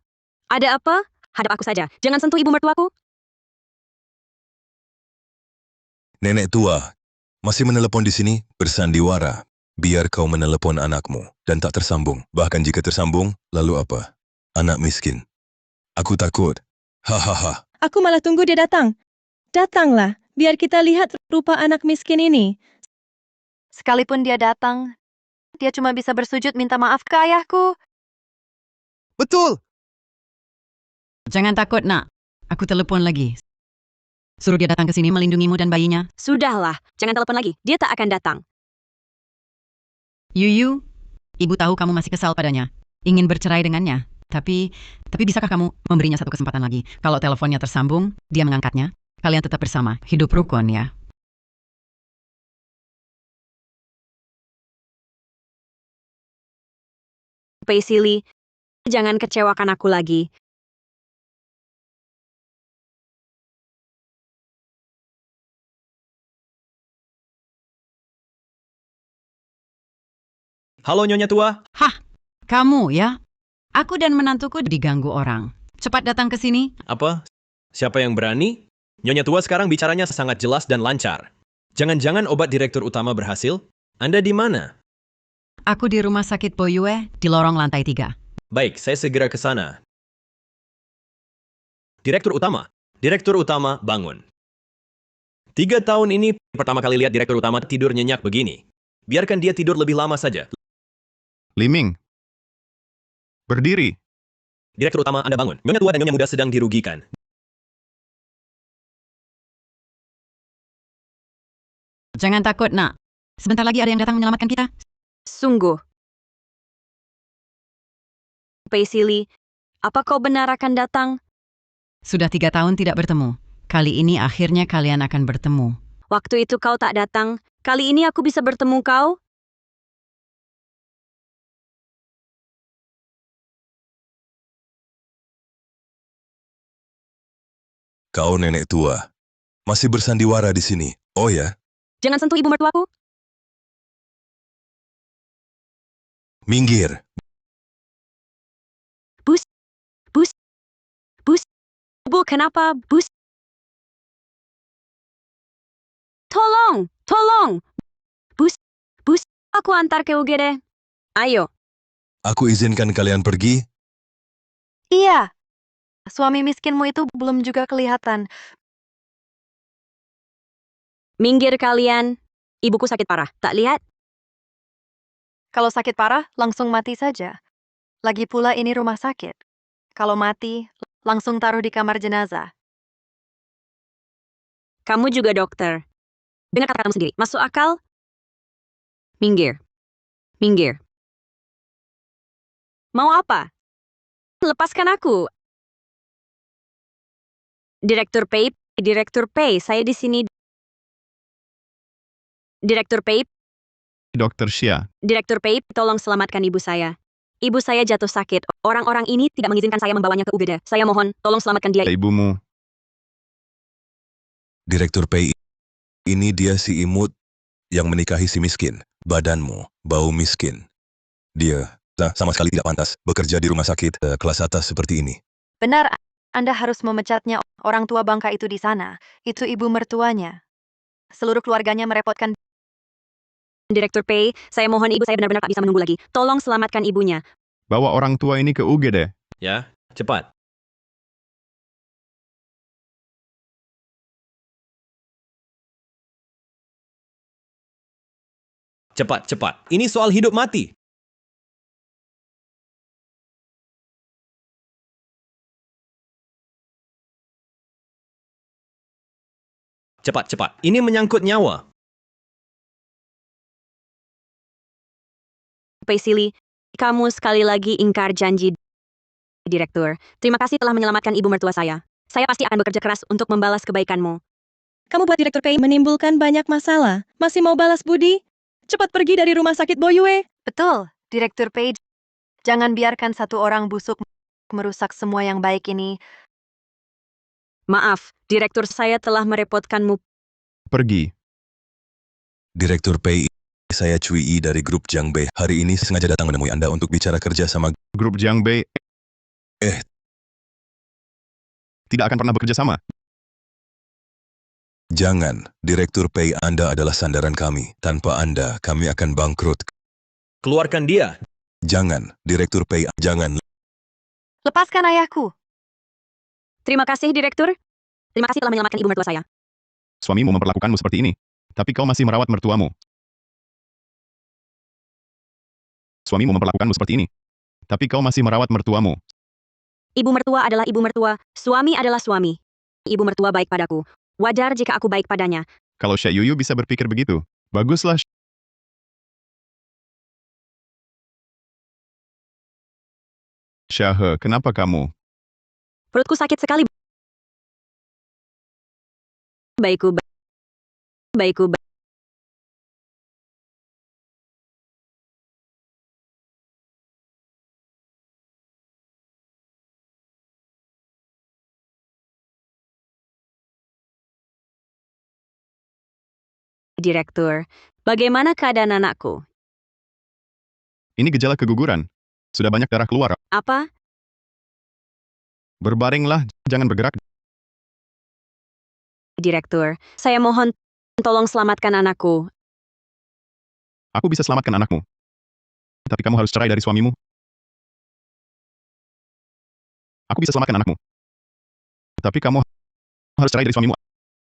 Ada apa? Hadap aku saja. Jangan sentuh ibu mertuaku. Nenek tua, masih menelepon di sini? Bersandiwara. Biar kau menelepon anakmu dan tak tersambung. Bahkan jika tersambung, lalu apa? Anak miskin. Aku takut. Hahaha. Aku malah tunggu dia datang. Datanglah, biar kita lihat rupa anak miskin ini. Sekalipun dia datang, dia cuma bisa bersujud minta maaf ke ayahku. Betul! Jangan takut, nak. Aku telepon lagi. Suruh dia datang ke sini melindungimu dan bayinya. Sudahlah, jangan telepon lagi. Dia tak akan datang. Yuyu, ibu tahu kamu masih kesal padanya. Ingin bercerai dengannya. Tapi bisakah kamu memberinya satu kesempatan lagi? Kalau teleponnya tersambung, dia mengangkatnya. Kalian tetap bersama. Hidup rukun ya. Paisley, jangan kecewakan aku lagi. Halo Nyonya Tua. Hah, kamu ya? Aku dan menantuku diganggu orang. Cepat datang ke sini. Apa? Siapa yang berani? Nyonya Tua sekarang bicaranya sangat jelas dan lancar. Jangan-jangan obat direktur utama berhasil? Anda di mana? Aku di rumah sakit Boyue, di lorong lantai 3. Baik, saya segera ke sana. Direktur utama, bangun. 3 tahun ini pertama kali lihat direktur utama tidur nyenyak begini. Biarkan dia tidur lebih lama saja. Liming. Berdiri. Direktur utama, Anda bangun. Nyonya tua dan nyonya muda sedang dirugikan. Jangan takut, nak. Sebentar lagi ada yang datang menyelamatkan kita. Sungguh. Paisley, apa kau benar akan datang? Sudah 3 tahun tidak bertemu. Kali ini akhirnya kalian akan bertemu. Waktu itu kau tak datang. Kali ini aku bisa bertemu kau? Kau nenek tua. Masih bersandiwara di sini. Oh ya? Jangan sentuh ibu mertuaku. Minggir. Bus. Bu, kenapa? Bus. Tolong. Bus. Aku antar ke UGD. Ayo. Aku izinkan kalian pergi. Iya. Suami miskinmu itu belum juga kelihatan. Minggir kalian. Ibuku sakit parah. Tak lihat? Kalau sakit parah, langsung mati saja. Lagi pula ini rumah sakit. Kalau mati, langsung taruh di kamar jenazah. Kamu juga dokter. Dengar kata-katamu sendiri. Masuk akal? Minggir. Mau apa? Lepaskan aku. Direktur Pei, saya di sini. Direktur Pei, Dr. Xia. Direktur Pei, tolong selamatkan ibu saya. Ibu saya jatuh sakit. Orang-orang ini tidak mengizinkan saya membawanya ke UGD. Saya mohon, tolong selamatkan dia. Ibumu. Direktur Pei, ini dia si imut yang menikahi si miskin. Badanmu, bau miskin. Dia sama sekali tidak pantas bekerja di rumah sakit kelas atas seperti ini. Benar, Anda harus memecatnya. Orang tua bangka itu di sana. Itu ibu mertuanya. Seluruh keluarganya merepotkan. Direktur Pei, saya mohon ibu saya benar-benar tak bisa menunggu lagi. Tolong selamatkan ibunya. Bawa orang tua ini ke UGD. Ya, cepat. Cepat. Ini soal hidup mati. Cepat. Ini menyangkut nyawa. Paisley, kamu sekali lagi ingkar janji, Direktur. Terima kasih telah menyelamatkan ibu mertua saya. Saya pasti akan bekerja keras untuk membalas kebaikanmu. Kamu buat Direktur Pei menimbulkan banyak masalah. Masih mau balas budi? Cepat pergi dari rumah sakit Boyue. Betul, Direktur Pei. Jangan biarkan satu orang busuk merusak semua yang baik ini. Maaf, Direktur, saya telah merepotkanmu. Pergi. Direktur Pei, saya Cui Yi dari grup Jiang Bei. Hari ini sengaja datang menemui Anda untuk bicara kerja sama Grup Jiang Bei. Tidak akan pernah bekerja sama. Jangan, Direktur Pei, Anda adalah sandaran kami. Tanpa Anda, kami akan bangkrut. Keluarkan dia. Jangan, Direktur Pei, jangan. Lepaskan ayahku. Terima kasih, Direktur. Terima kasih telah menyelamatkan ibu mertua saya. Suamimu memperlakukanmu seperti ini. Tapi kau masih merawat mertuamu. Suamimu memperlakukanmu seperti ini. Tapi kau masih merawat mertuamu. Ibu mertua adalah ibu mertua, suami adalah suami. Ibu mertua baik padaku. Wajar jika aku baik padanya. Kalau Sya Yuyu bisa berpikir begitu, baguslah. Syahe, kenapa kamu? Perutku sakit sekali. Baikku, baikku. Direktur, bagaimana keadaan anakku? Ini gejala keguguran. Sudah banyak darah keluar. Apa? Berbaringlah, jangan bergerak. Direktur, saya mohon tolong selamatkan anakku. Aku bisa selamatkan anakmu. Tapi kamu harus cerai dari suamimu. Aku bisa selamatkan anakmu. Tapi kamu harus cerai dari suamimu.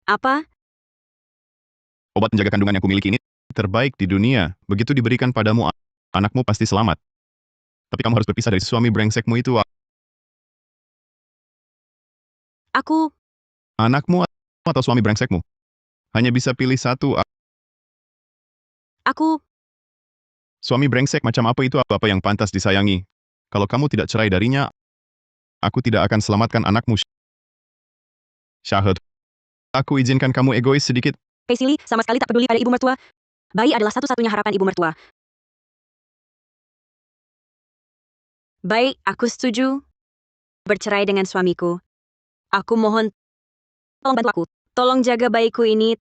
Apa? Obat penjaga kandungan yang kumiliki ini terbaik di dunia. Begitu diberikan padamu, anakmu pasti selamat. Tapi kamu harus berpisah dari suami brengsekmu itu. Aku... Anakmu atau suami brengsekmu. Hanya bisa pilih satu. Aku... Suami brengsek macam apa itu apa yang pantas disayangi. Kalau kamu tidak cerai darinya, aku tidak akan selamatkan anakmu. Syahid, aku izinkan kamu egois sedikit. Paisili sama sekali tak peduli pada ibu mertua. Bayi adalah satu-satunya harapan ibu mertua. Baik, aku setuju. Bercerai dengan suamiku. Aku mohon, tolong bantu aku. Tolong jaga bayiku ini.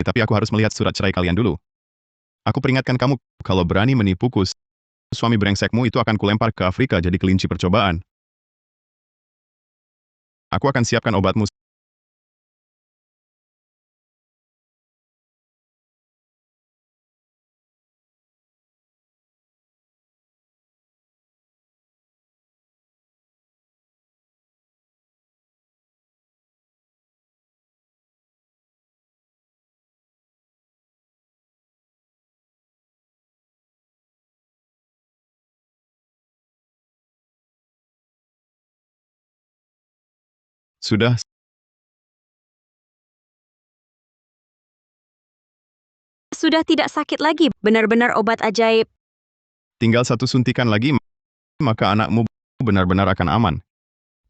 Tapi aku harus melihat surat cerai kalian dulu. Aku peringatkan kamu, kalau berani menipuku, suami brengsekmu itu akan kulempar ke Afrika jadi kelinci percobaan. Aku akan siapkan obatmu. Sudah. Sudah tidak sakit lagi, benar-benar obat ajaib. Tinggal satu suntikan lagi, maka anakmu benar-benar akan aman.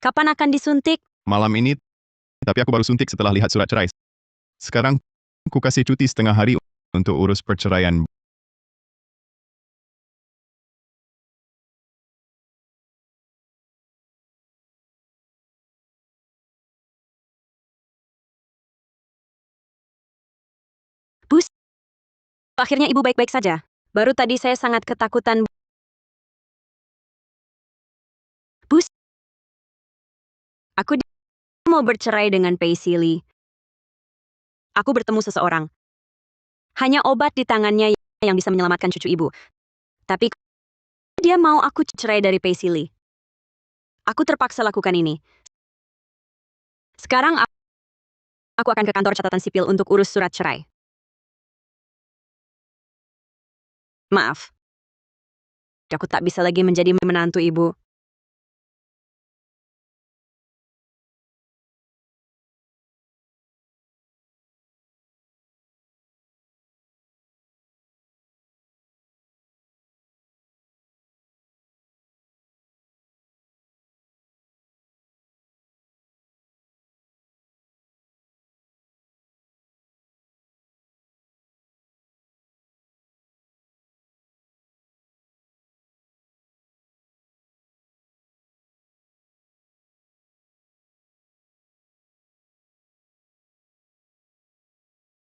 Kapan akan disuntik? Malam ini, tapi aku baru suntik setelah lihat surat cerai. Sekarang, ku kasih cuti setengah hari untuk urus perceraian. Bus. Akhirnya ibu baik-baik saja. Baru tadi saya sangat ketakutan. Bus. Aku mau bercerai dengan Paisili. Aku bertemu seseorang. Hanya obat di tangannya yang bisa menyelamatkan cucu ibu. Tapi dia mau aku cerai dari Paisili. Aku terpaksa lakukan ini. Sekarang aku akan ke kantor catatan sipil untuk urus surat cerai. Maaf. Aku tak bisa lagi menjadi menantu ibu.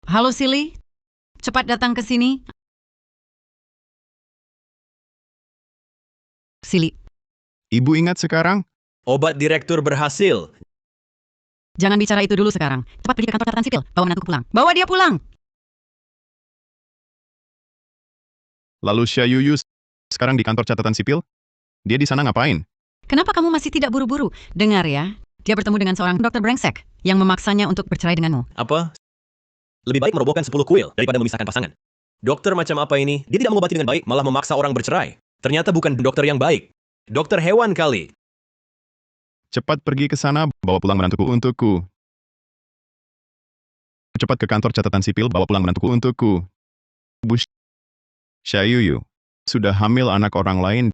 Halo Silly, cepat datang ke sini. Silly. Ibu ingat sekarang? Obat direktur berhasil. Jangan bicara itu dulu sekarang. Cepat pergi ke kantor catatan sipil. Bawa menantuku pulang. Bawa dia pulang. Lalu Sya Yuyu sekarang di kantor catatan sipil? Dia di sana ngapain? Kenapa kamu masih tidak buru-buru? Dengar ya, dia bertemu dengan seorang dokter brengsek yang memaksanya untuk bercerai denganmu. Apa? Lebih baik merobohkan 10 kuil daripada memisahkan pasangan. Dokter macam apa ini? Dia tidak mengobati dengan baik, malah memaksa orang bercerai. Ternyata bukan dokter yang baik. Dokter hewan kali. Cepat pergi ke sana, bawa pulang menantuku untukku. Cepat ke kantor catatan sipil, bawa pulang menantuku untukku. Bush Shayuyu sudah hamil anak orang lain.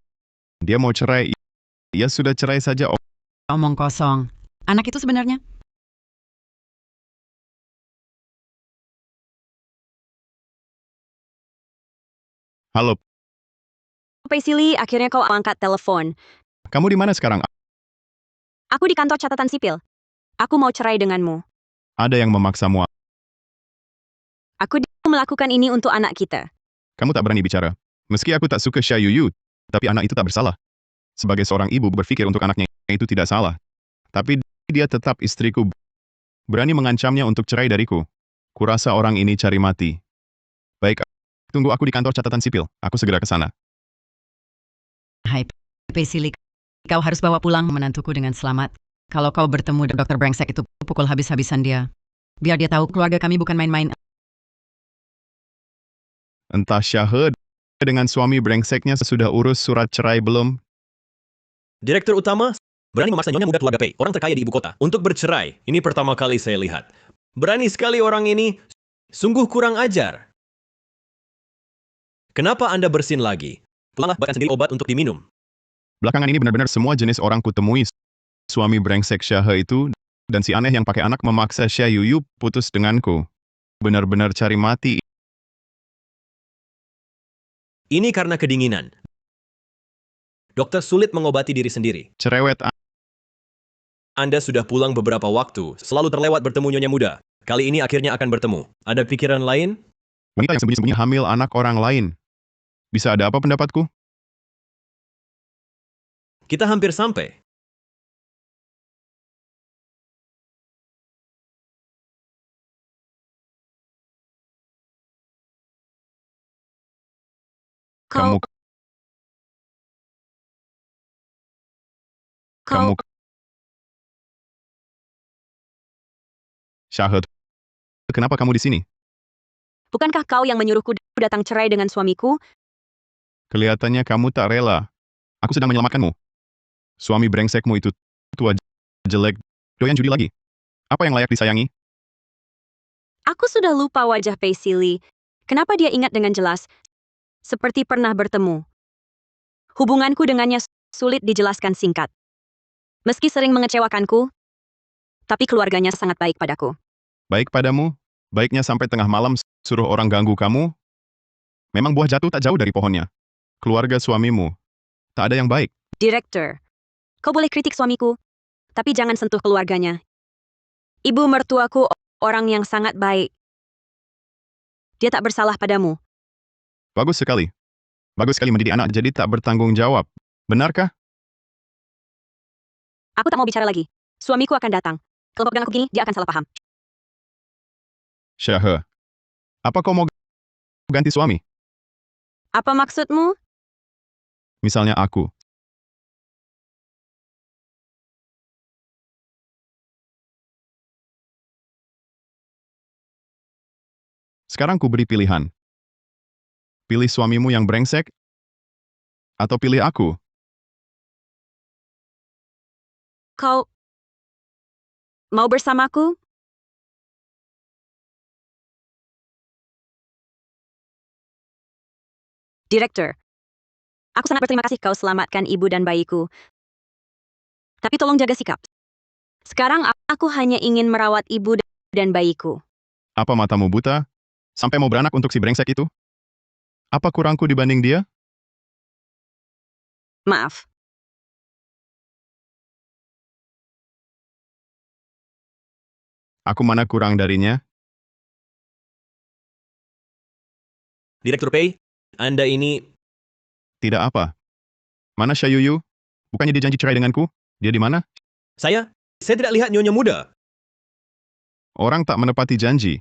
Dia mau cerai. Ya sudah cerai saja. Omong kosong. Anak itu sebenarnya? Halo, Pei Sili, akhirnya kau angkat telepon. kamu di mana sekarang? Aku di kantor catatan sipil. Aku mau cerai denganmu. Ada yang memaksamu. Aku melakukan ini untuk anak kita. Kamu tak berani bicara. Meski aku tak suka Shayuyu, tapi anak itu tak bersalah. Sebagai seorang ibu berpikir untuk anaknya itu tidak salah. Tapi dia tetap istriku. Berani mengancamnya untuk cerai dariku. Kurasa orang ini cari mati. Baik, tunggu aku di kantor catatan sipil. Aku segera ke sana. Hai, Pesilik. Kau harus bawa pulang menantuku dengan selamat. Kalau kau bertemu Dr. Brengsek itu, pukul habis-habisan dia. Biar dia tahu keluarga kami bukan main-main. Entah Syahid dengan suami brengseknya sudah urus surat cerai belum? Direktur utama berani memaksa nyonya muda keluarga Pei, orang terkaya di ibu kota, untuk bercerai. Ini pertama kali saya lihat. Berani sekali orang ini. Sungguh kurang ajar. Kenapa Anda bersin lagi? Pulanglah, bahkan sendiri obat untuk diminum. Belakangan ini benar-benar semua jenis orang kutemui. Suami brengsek Syahid itu, dan si aneh yang pakai anak memaksa Shayuyu putus denganku. Benar-benar cari mati. Ini karena kedinginan. Dokter sulit mengobati diri sendiri. Cerewet. Anda sudah pulang beberapa waktu, selalu terlewat bertemu nyonya muda. Kali ini akhirnya akan bertemu. Ada pikiran lain? Wanita yang sembunyi-sembunyi hamil anak orang lain. Bisa ada apa pendapatku? Kita hampir sampai. Kamu Syahid, kenapa kamu di sini? Bukankah kau yang menyuruhku datang cerai dengan suamiku? Kelihatannya kamu tak rela. Aku sedang menyelamatkanmu. Suami brengsekmu itu tua, jelek, doyan judi lagi. Apa yang layak disayangi? Aku sudah lupa wajah Pei Sili. Kenapa dia ingat dengan jelas? Seperti pernah bertemu. Hubunganku dengannya sulit dijelaskan singkat. Meski sering mengecewakanku, tapi keluarganya sangat baik padaku. Baik padamu? Baiknya sampai tengah malam suruh orang ganggu kamu? Memang buah jatuh tak jauh dari pohonnya. Keluarga suamimu. Tak ada yang baik. Direktur, kau boleh kritik suamiku, tapi jangan sentuh keluarganya. Ibu mertuaku orang yang sangat baik. Dia tak bersalah padamu. Bagus sekali. Bagus sekali mendidik anak jadi tak bertanggung jawab. Benarkah? Aku tak mau bicara lagi. Suamiku akan datang. Kalau dengan aku gini, dia akan salah paham. Syahid, apa kau mau ganti suami? Apa maksudmu? Misalnya aku. Sekarang ku beri pilihan. Pilih suamimu yang brengsek, atau pilih aku. Kau mau bersamaku? Direktur, aku sangat berterima kasih kau selamatkan ibu dan bayiku. Tapi tolong jaga sikap. Sekarang aku hanya ingin merawat ibu dan bayiku. Apa matamu buta? Sampai mau beranak untuk si brengsek itu? Apa kurangku dibanding dia? Maaf. Aku mana kurang darinya? Direktur Pei, Anda ini... Tidak apa. Mana Shayuyu? Bukannya dia janji cerai denganku? Dia di mana? Saya tidak lihat nyonya muda. Orang tak menepati janji.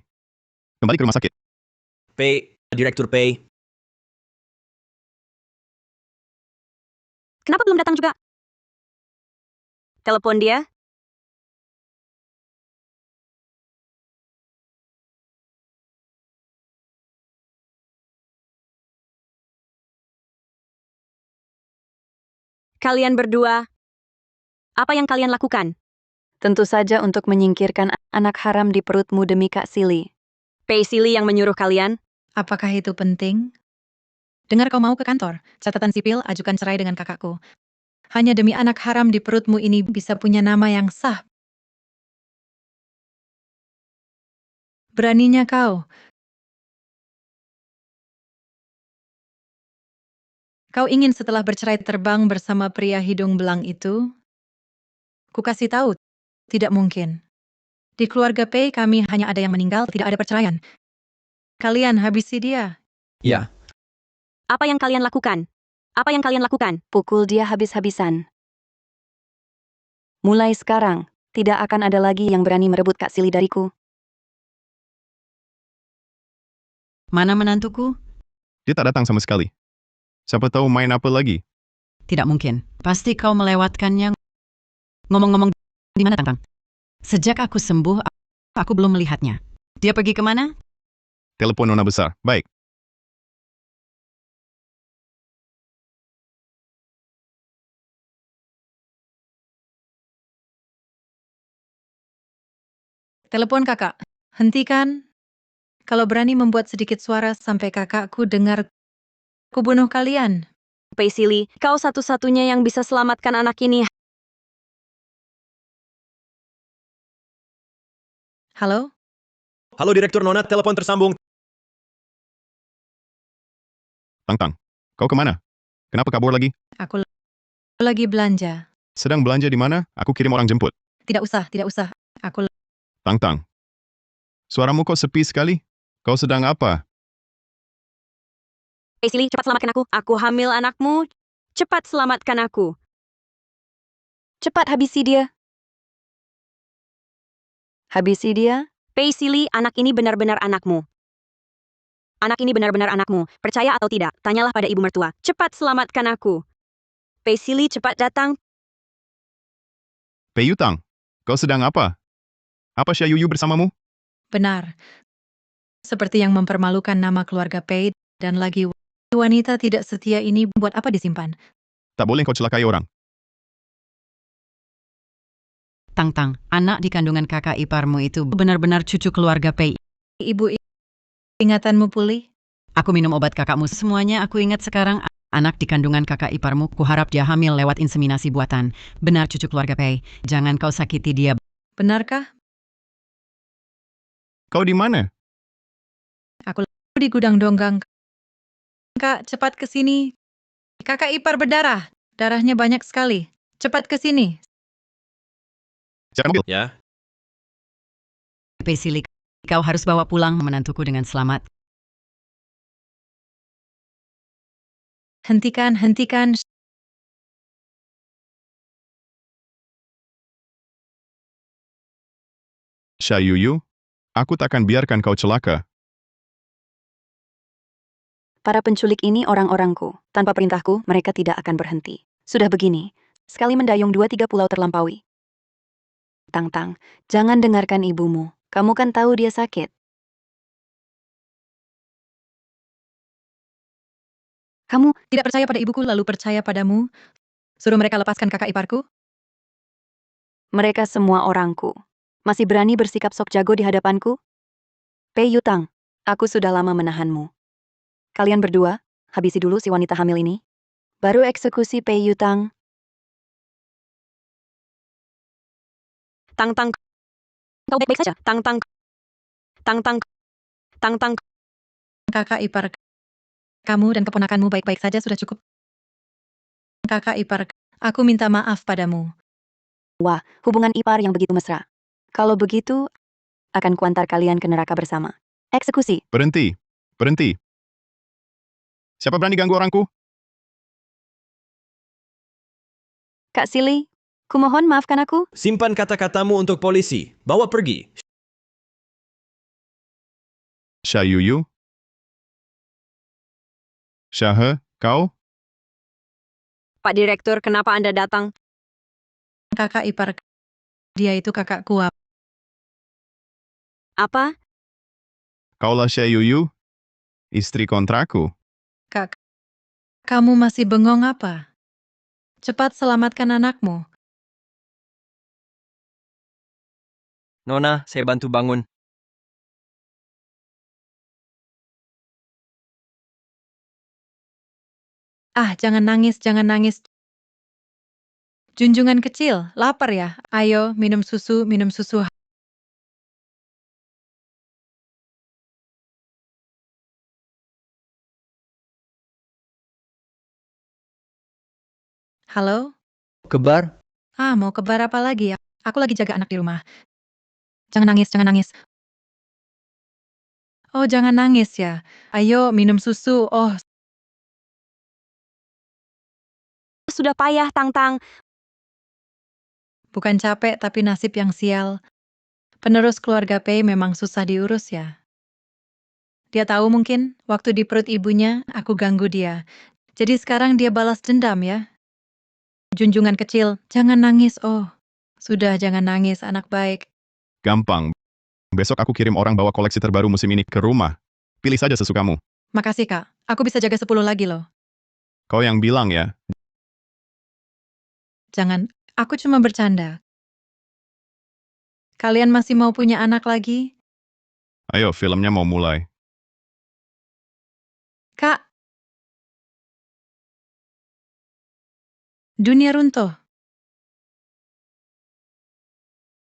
Kembali ke rumah sakit. Pei, Direktur Pei. Kenapa belum datang juga? Telepon dia. Kalian berdua Apa yang kalian lakukan? Tentu saja untuk menyingkirkan anak haram di perutmu demi Kak Silly. Pei Silly yang menyuruh kalian? Apakah itu penting? Dengar kau mau ke kantor, catatan sipil ajukan cerai dengan kakakku. Hanya demi anak haram di perutmu ini bisa punya nama yang sah. Beraninya kau. Kau ingin setelah bercerai terbang bersama pria hidung belang itu? Ku kasih tahu, tidak mungkin. Di keluarga Pei kami hanya ada yang meninggal, tidak ada perceraian. Kalian habisi dia. Ya. Apa yang kalian lakukan? Apa yang kalian lakukan? Pukul dia habis-habisan. Mulai sekarang, tidak akan ada lagi yang berani merebut Kak Silly dariku. Mana menantuku? Dia tak datang sama sekali. Siapa tahu main apa lagi? Tidak mungkin. Pasti kau melewatkannya. Ngomong-ngomong, di mana Tang? Sejak aku sembuh, aku belum melihatnya. Dia pergi kemana? Telepon nona besar. Baik. Telepon kakak. Hentikan. Kalau berani membuat sedikit suara sampai kakakku dengar, ku bunuh kalian. Pei Silly, kau satu-satunya yang bisa selamatkan anak ini. Halo? Halo Direktur Nona, telepon tersambung. Tang, kau kemana? Kenapa kabur lagi? Aku lagi belanja. Sedang belanja di mana? Aku kirim orang jemput. Tidak usah, tidak usah. Aku Tang. Suaramu kok sepi sekali? Kau sedang apa? Pei Silly, cepat selamatkan aku. Aku hamil anakmu. Cepat selamatkan aku. Cepat habisi dia. Habisi dia? Pei Silly, anak ini benar-benar anakmu. Anak ini benar-benar anakmu. Percaya atau tidak, tanyalah pada ibu mertua. Cepat selamatkan aku. Pei Silly, cepat datang. Pei Yutang, kau sedang apa? Apa Xia Yuyu bersamamu? benar. Seperti yang mempermalukan nama keluarga Pei dan lagi wanita tidak setia ini buat apa disimpan? Tak boleh kau celakai orang. Tang, anak di kandungan kakak iparmu itu benar-benar cucu keluarga Pei. Ibu, ingatanmu pulih? Aku minum obat kakakmu. Semuanya aku ingat sekarang. Anak di kandungan kakak iparmu, kuharap dia hamil lewat inseminasi buatan. Benar cucu keluarga Pei. Jangan kau sakiti dia. Benarkah? Kau di mana? Aku di gudang donggang. Kak, cepat ke sini. Kakak ipar berdarah. Darahnya banyak sekali. Cepat ke sini. Cek mobil. Ya. Pei Silly, kau harus bawa pulang menantuku dengan selamat. Hentikan. Xia Yuyu, aku takkan biarkan kau celaka. Para penculik ini orang-orangku. Tanpa perintahku, mereka tidak akan berhenti. Sudah begini, sekali mendayung 2-3 pulau terlampaui. Tang, jangan dengarkan ibumu. Kamu kan tahu dia sakit. Kamu tidak percaya pada ibuku lalu percaya padamu? Suruh mereka lepaskan kakak iparku? Mereka semua orangku. Masih berani bersikap sok jago di hadapanku? Pei Yutang, aku sudah lama menahanmu. Kalian berdua, habisi dulu si wanita hamil ini. Baru eksekusi Pei Yutang. Tang. Kau baik-baik saja. Tang. Kakak ipar kamu dan keponakanmu baik-baik saja sudah cukup. Kakak ipar, aku minta maaf padamu. Wah, hubungan ipar yang begitu mesra. Kalau begitu, akan kuantar kalian ke neraka bersama. Eksekusi. Berhenti. Siapa berani ganggu orangku? Kak Silly, kumohon maafkan aku. Simpan kata-katamu untuk polisi. Bawa pergi. Xia Yuyu? Xia, kau? Pak Direktur, kenapa Anda datang? Kakak ipar, dia itu kakakku. Apa? Kaulah Xia Yuyu? Istri kontrakku. Kak, kamu masih bengong apa? Cepat selamatkan anakmu. Nona, saya bantu bangun. Ah, jangan nangis, jangan nangis. Junjungan kecil, lapar ya? Ayo, minum susu, minum susu. Halo? Kebar? Ah, mau kebar apa lagi ya? Aku lagi jaga anak di rumah. Jangan nangis, jangan nangis. Oh, jangan nangis ya. Ayo, minum susu. Oh, Sudah payah, Tang-Tang. bukan capek, tapi nasib yang sial. Penerus keluarga Pei memang susah diurus ya. Dia tahu mungkin, waktu di perut ibunya, aku ganggu dia. Jadi sekarang dia balas dendam ya. Junjungan kecil, jangan nangis. Oh, sudah jangan nangis, anak baik. Gampang. Besok aku kirim orang bawa koleksi terbaru musim ini ke rumah. Pilih saja sesukamu. Makasih kak, aku bisa jaga 10 lagi loh. Kau yang bilang ya. Jangan, aku cuma bercanda. Kalian masih mau punya anak lagi? Ayo, filmnya mau mulai. Kak, dunia runtuh.